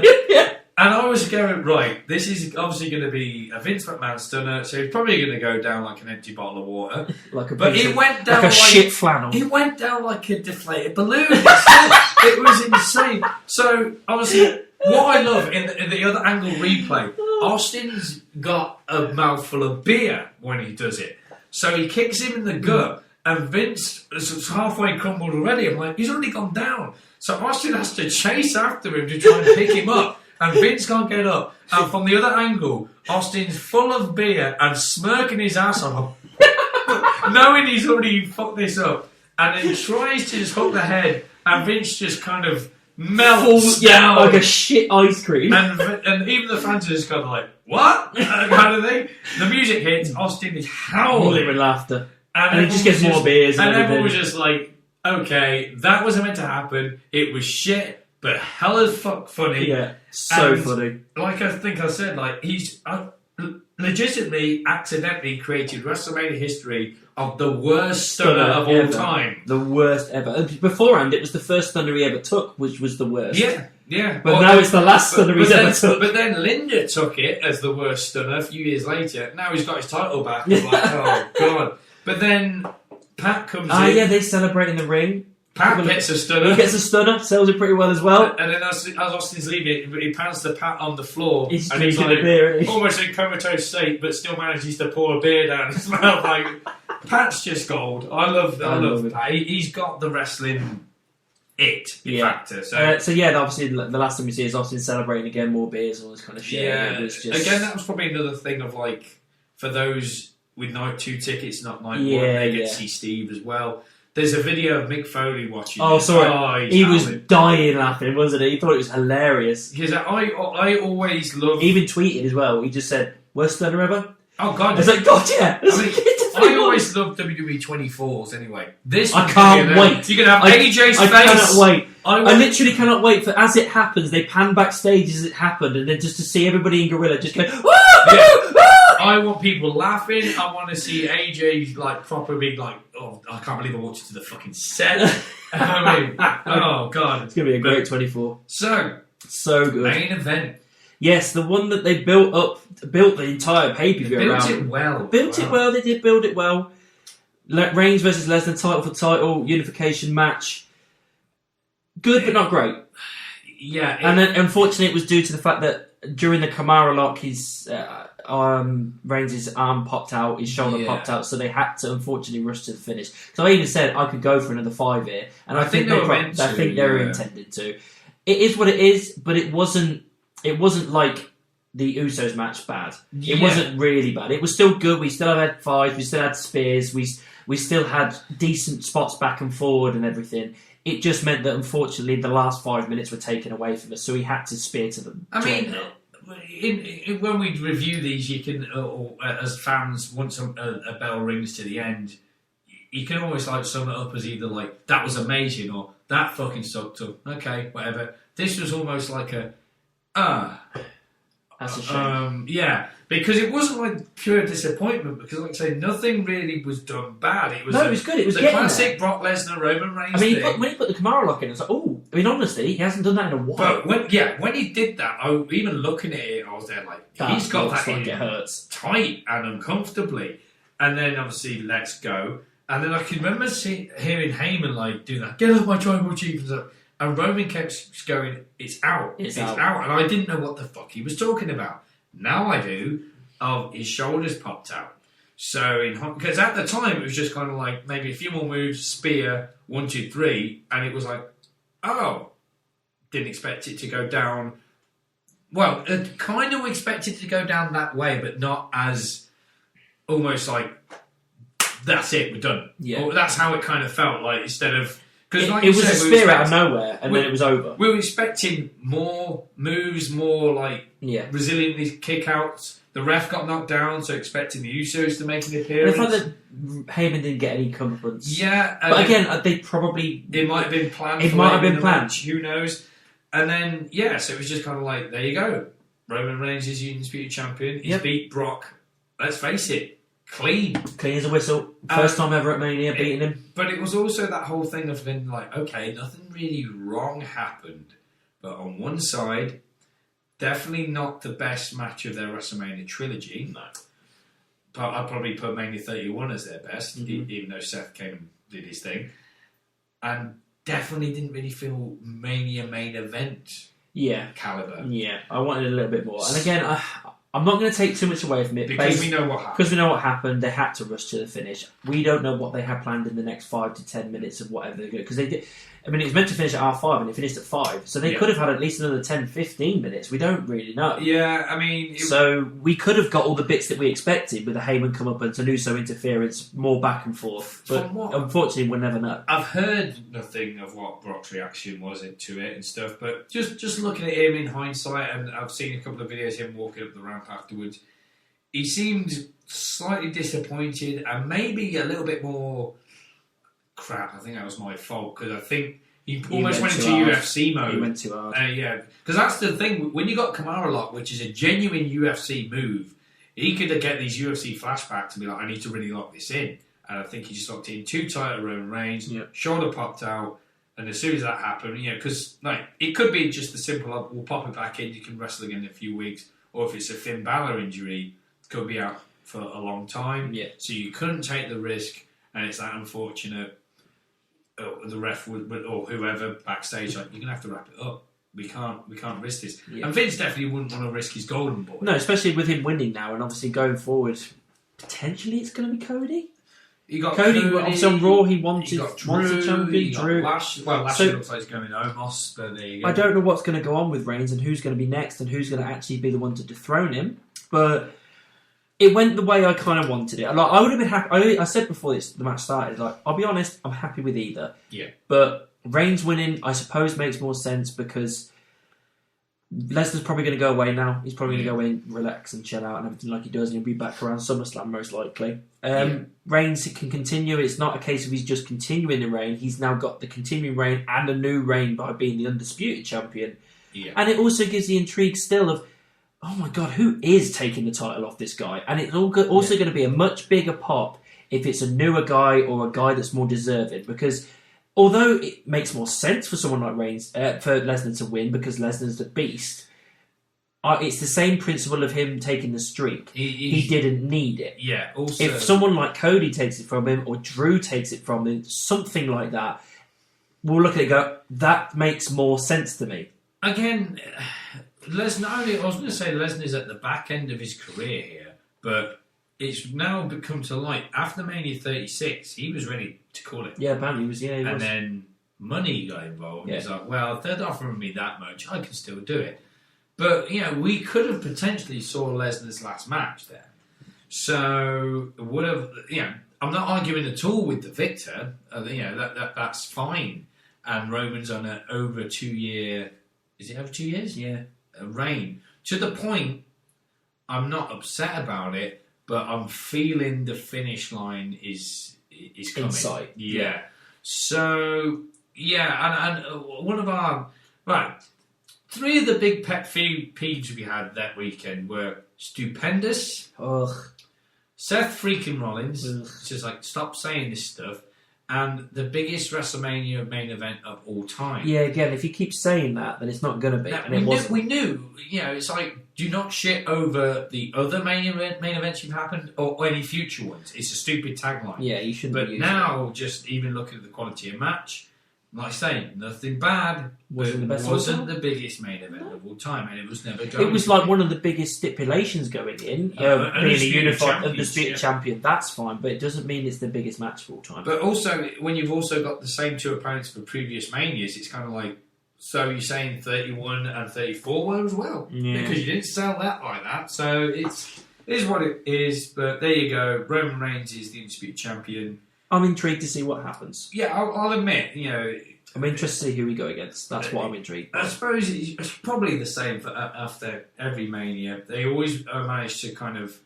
And I was going, right, this is obviously going to be a Vince McMahon stunner, so he's probably going to go down like an empty bottle of water. But it went down like a shit flannel. It went down like a deflated balloon. It was insane. So, obviously, what I love in the other angle replay, Austin's got a mouthful of beer when he does it. So he kicks him in the gut, and Vince is halfway crumbled already. I'm like, he's already gone down. So Austin has to chase after him to try and pick him up. And Vince can't get up. And from the other angle, Austin's full of beer and smirking his ass off, knowing he's already fucked this up. And then tries to just hook the head, and Vince just kind of melts down. Like a shit ice cream. And even the fans are just kind of like, what? Kind of thing. The music hits, Austin is howling with laughter. And he just gets more beers. And everyone was just like, okay, that wasn't meant to happen. It was shit. But hella fuck funny. Yeah, so funny. Like I think I said, like he's legitimately accidentally created WrestleMania history of the worst stunner of all time. The worst ever. Beforehand, it was the first stunner he ever took, which was the worst. Yeah. But now it's the last stunner he's ever took. But then Linda took it as the worst stunner a few years later. Now he's got his title back. I'm like, oh god. But then Pat comes in. Yeah, they celebrate in the ring. Pat gets a stunner. He gets a stunner, sells it pretty well as well. And then as Austin's leaving, he pans the Pat on the floor. He's and he's drinking a beer, almost in comatose state, but still manages to pour a beer down his mouth. Like, Pat's just gold. I love Pat. He's got the wrestling factor. So obviously the last time we see is Austin celebrating again, more beers, all this kind of shit. Yeah. It was just... Again, that was probably another thing of like, for those with night 2 tickets, not night 1, they get to see Steve as well. There's a video of Mick Foley watching. Oh, sorry. He was dying laughing, wasn't he? He thought it was hilarious. Because I always love... He even tweeted as well. He just said, worst stunner ever? Oh, God. I was like, God, yeah. I always love WWE 24s anyway. I can't wait. You're going to have AJ's face. I cannot wait. I literally cannot wait for, as it happens, they pan backstage as it happened, and then just to see everybody in Gorilla just go, I want people laughing. I want to see AJ like properly like, oh, I can't believe I walked into the fucking set. I mean, oh god, it's gonna be a great 24. So good. Main event. Yes, the one that they built the entire pay-per-view around. Built it well. They did build it well. Reigns versus Lesnar, title for title, unification match. Good, but not great. Yeah. And then, unfortunately, it was due to the fact that during the Kamara lock, his Reigns' arm popped out, his shoulder popped out, so they had to, unfortunately, rush to the finish. So I even said I could go for another 5 here, and I think they were intended to. It is what it is, but it wasn't like the Usos match bad. It wasn't really bad. It was still good. We still had fights. We still had spears. We still had decent spots back and forward and everything. It just meant that, unfortunately, the last 5 minutes were taken away from us, so we had to spear to them. I mean, when we review these, you can, as fans, once a bell rings to the end, you can always like sum it up as either like that was amazing or that fucking sucked up. Okay, whatever. This was almost like a that's a shame. Yeah, because it wasn't like pure disappointment. Because, like I say, nothing really was done bad. It was it was good. It was the classic Brock Lesnar Roman Reigns. I mean, when he put the Kimura lock in, I was like, oh. I mean, honestly, he hasn't done that in a while. But when he did that, even looking at it, I was there like, he's got that in it hurts tight and uncomfortably. And then obviously, let's go. And then I can remember hearing Heyman like do that. Get off my tribal chief and stuff. And Roman kept going, it's out. It's out. And I didn't know what the fuck he was talking about. Now I do. His shoulders popped out. So, because at the time, it was just kind of like maybe a few more moves, spear, 1, 2, 3. And it was like, oh, didn't expect it to go down. Well, kind of expected it to go down that way, but not as almost like, that's it, we're done. Yeah. Or that's how it kind of felt like instead of. It was a spear out of nowhere, and then it was over. We were expecting more moves, more like resilient kick-outs. The ref got knocked down, so expecting the Usos to make an appearance. And I thought that Heyman didn't get any comeuppance. Yeah. But again, they probably... It might have been planned. It might have been planned. Who knows? And then, so it was just kind of like, there you go. Roman Reigns is Undisputed Champion. He's beat Brock. Let's face it. Clean as a whistle. First time ever at Mania beating him. But it was also that whole thing of being like, okay, nothing really wrong happened. But on one side, definitely not the best match of their WrestleMania trilogy. No. But I'd probably put Mania 31 as their best, even though Seth came and did his thing. And definitely didn't really feel Mania main event caliber. Yeah, I wanted a little bit more. And again, I'm not going to take too much away from it. Because we know what happened. Because we know what happened. They had to rush to the finish. We don't know what they have planned in the next 5 to 10 minutes of whatever they're going to... Because they did... I mean, it was meant to finish at R5 and it finished at 5. So they could have had at least another 10, 15 minutes. We don't really know. Yeah, I mean... So we could have got all the bits that we expected with the Heyman come up and Tanuso interference, more back and forth. But unfortunately, we'll never know. I've heard nothing of what Brock's reaction was to it and stuff, but just looking at him in hindsight, and I've seen a couple of videos of him walking up the ramp afterwards, he seemed slightly disappointed and maybe a little bit more... Crap, I think that was my fault, because I think he almost went into UFC mode. He went too hard. Yeah, because that's the thing. When you got Kimura lock, which is a genuine UFC move, he could get these UFC flashbacks and be like, I need to really lock this in. And I think he just locked it in too tight at Roman Reigns, shoulder popped out, and as soon as that happened, because it could be just the simple, we'll pop it back in, you can wrestle again in a few weeks, or if it's a Finn Balor injury, it could be out for a long time. Yeah. So you couldn't take the risk, and it's that unfortunate... the ref would, or whoever backstage, like, you're gonna have to wrap it up. We can't risk this. Yeah. And Vince definitely wouldn't want to risk his golden boy. No, especially with him winning now, and obviously going forward, potentially it's going to be Cody. You got Cody. Obviously on Raw, he wants a champion. Drew. Lashley looks like he's going Omos, but there you go. I don't know what's going to go on with Reigns and who's going to be next and who's going to actually be the one to dethrone him, but. It went the way I kind of wanted it. Like, I would have been happy. I said before the match started, like, I'll be honest, I'm happy with either. Yeah. But Reigns winning, I suppose, makes more sense because Lesnar's probably going to go away now. He's probably going to go away and relax and chill out and everything like he does, and he'll be back around SummerSlam most likely. Reigns can continue. It's not a case of he's just continuing the reign. He's now got the continuing reign and a new reign by being the undisputed champion. Yeah. And it also gives the intrigue still of, oh my God, who is taking the title off this guy? And it's also going to be a much bigger pop if it's a newer guy or a guy that's more deserving. Because although it makes more sense for someone like Reigns, for Lesnar to win, because Lesnar's the beast, it's the same principle of him taking the streak. He didn't need it. Yeah. Also, if someone like Cody takes it from him or Drew takes it from him, something like that, we'll look at it and go, that makes more sense to me. Again... Lesnar, I was going to say Lesnar's at the back end of his career here, but it's now become to light. After Mania 36, he was ready to call it. Yeah, apparently he was. Yeah, and then money got involved. Yeah. He's like, well, if they're offering me that much, I can still do it. But, we could have potentially saw Lesnar's last match there. So, would have, I'm not arguing at all with the victor. That's fine. And Roman's on an over 2 year, is it over 2 years? Yeah. Reign to the point I'm not upset about it, but I'm feeling the finish line is is coming. Insight. Yeah. So, yeah, and one of our... Right, 3 of the big pet peeves we had that weekend were Stupendous, Ugh. Seth freaking Rollins, Ugh. it's just like, stop saying this stuff, and the biggest WrestleMania main event of all time. Yeah, again, if you keep saying that, then it's not going to be. Now, And we knew, it's like, do not shit over the other main events you've happened or any future ones. It's a stupid tagline. Yeah, you shouldn't. But now, just even looking at the quality of match, like I say, nothing bad. Wasn't the biggest main event of all time, and it was never going. It was like one of the biggest stipulations going in, being a unified undisputed champion. That's fine, but it doesn't mean it's the biggest match of all time. But also, when you've also got the same 2 opponents for previous manias, it's kind of like, so you're saying 31 and 34 were as well, because you didn't sell that like that. So it is what it is. But there you go. Roman Reigns is the undisputed champion. I'm intrigued to see what happens. Yeah, I'll admit, I'm interested to see who we go against. That's what I'm intrigued by. I suppose it's probably the same for after every Mania. They always manage to kind of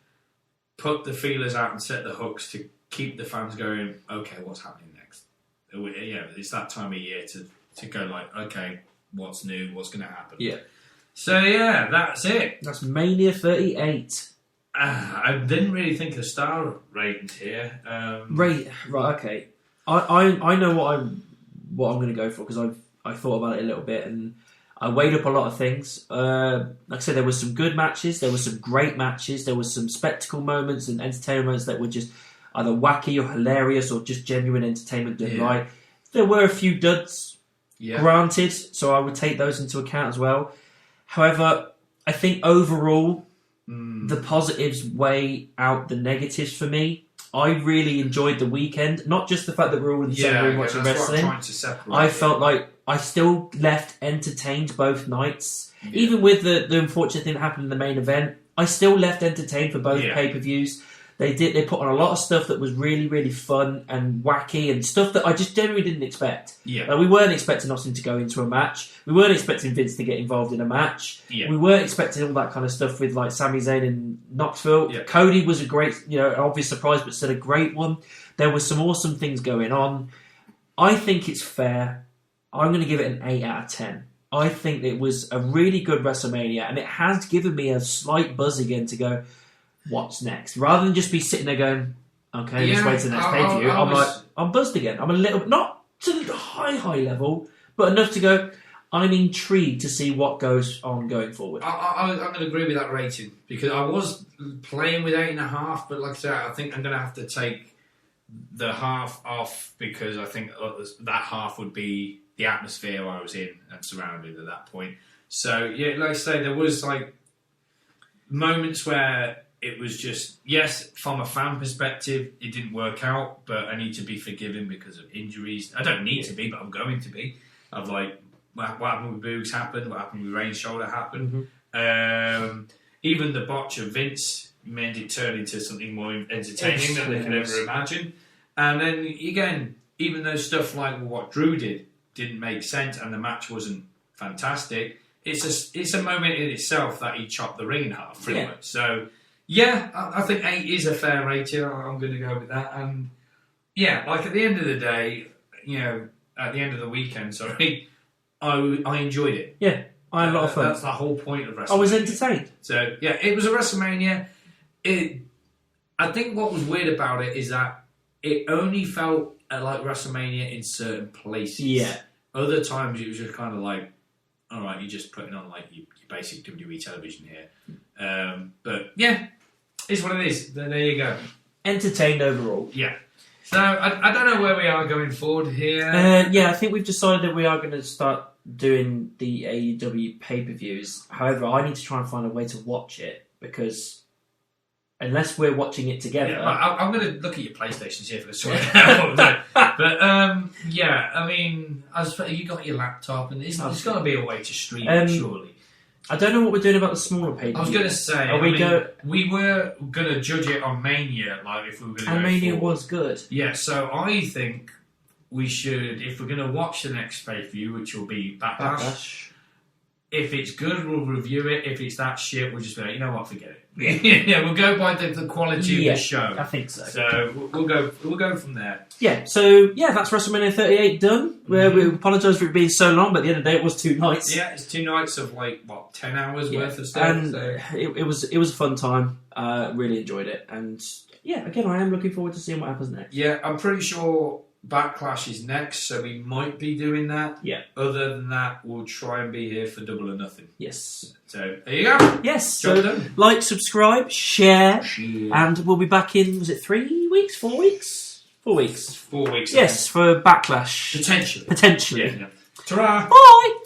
put the feelers out and set the hooks to keep the fans going, okay, what's happening next? It's that time of year to go like, okay, what's new? What's going to happen? Yeah. So, yeah, that's it. That's Mania 38. I didn't really think of star ratings here. Right, okay. I know what I'm going to go for because I thought about it a little bit and I weighed up a lot of things. Like I said, there were some good matches, there were some great matches, there were some spectacle moments and entertainment moments that were just either wacky or hilarious or just genuine entertainment done right. There were a few duds, granted, so I would take those into account as well. However, I think overall, the positives weigh out the negatives for me. I really enjoyed the weekend. Not just the fact that we're all in the same room watching wrestling. I felt like I still left entertained both nights. Yeah. Even with the unfortunate thing that happened in the main event, I still left entertained for both pay-per-views. They put on a lot of stuff that was really, really fun and wacky and stuff that I just generally didn't expect. Yeah. Like, we weren't expecting Austin to go into a match. We weren't expecting Vince to get involved in a match. Yeah. We weren't expecting all that kind of stuff with like Sami Zayn and Knoxville. Yeah. Cody was a great, an obvious surprise, but still a great one. There were some awesome things going on. I think it's fair. I'm going to give it an 8 out of 10. I think it was a really good WrestleMania, and it has given me a slight buzz again to go, what's next? Rather than just be sitting there going, okay, let's wait till the next pay-per-view. I'm buzzed again. I'm a little, not to the high level, but enough to go, I'm intrigued to see what goes on going forward. I'm going to agree with that rating, because I was playing with 8.5, but like I said, I think I'm going to have to take the half off, because I think that half would be the atmosphere I was in and surrounded at that point. So, yeah, like I say, there was like moments where it was just, yes, from a fan perspective, it didn't work out, but I need to be forgiven because of injuries. I don't need to be, but I'm going to be. Of like, what happened with Boogs happened, what happened with Reigns' shoulder happened. Mm-hmm. Even the botch of Vince made it turn into something more entertaining than they could ever imagine. And then, again, even though stuff like what Drew didn't make sense and the match wasn't fantastic, it's a moment in itself that he chopped the ring in half, pretty much. So, yeah, I think 8 is a fair rating. I'm going to go with that. And, yeah, like at the end of the day, at the end of the weekend, I enjoyed it. Yeah, I had a lot of fun. That's the whole point of WrestleMania. I was entertained. So, yeah, it was a WrestleMania. I think what was weird about it is that it only felt like WrestleMania in certain places. Yeah. Other times it was just kind of like, all right, you're just putting on like your basic WWE television here. But yeah, it's what it is. There you go. Entertained overall. Yeah. So I don't know where we are going forward here. I think we've decided that we are going to start doing the AEW pay-per-views. However, I need to try and find a way to watch it, because unless we're watching it together... Yeah, I'm going to look at your PlayStation, see if I can sort it out. But, I mean, you got your laptop, and there's got to be a way to stream it, surely. I don't know what we're doing about the smaller pay-per-view. I was going to say, we were going to judge it on Mania, like if we were going to go Mania was good. Yeah, so I think we should, if we're going to watch the next pay-per-view, which will be Backlash, If it's good, we'll review it. If it's that shit, we'll just be like, you know what, forget it. Yeah, we'll go by the quality of the show. I think so. So we'll go from there. Yeah. So that's WrestleMania 38 done. We apologise for it being so long, but at the end of the day, it was 2 nights. Yeah, it's 2 nights of 10 hours worth of stuff. And it was a fun time. Really enjoyed it, and again, I am looking forward to seeing what happens next. Yeah, I'm pretty sure Backlash is next, so we might be doing that. Yeah. Other than that, we'll try and be here for Double or Nothing. Yes. So there you go. Yes. Job So done. like, subscribe, share, and we'll be back in. Was it 3 weeks? 4 weeks? 4 weeks. 4 weeks. Yes, for Backlash. Potentially. Potentially. Yeah. Ta-ra! Bye.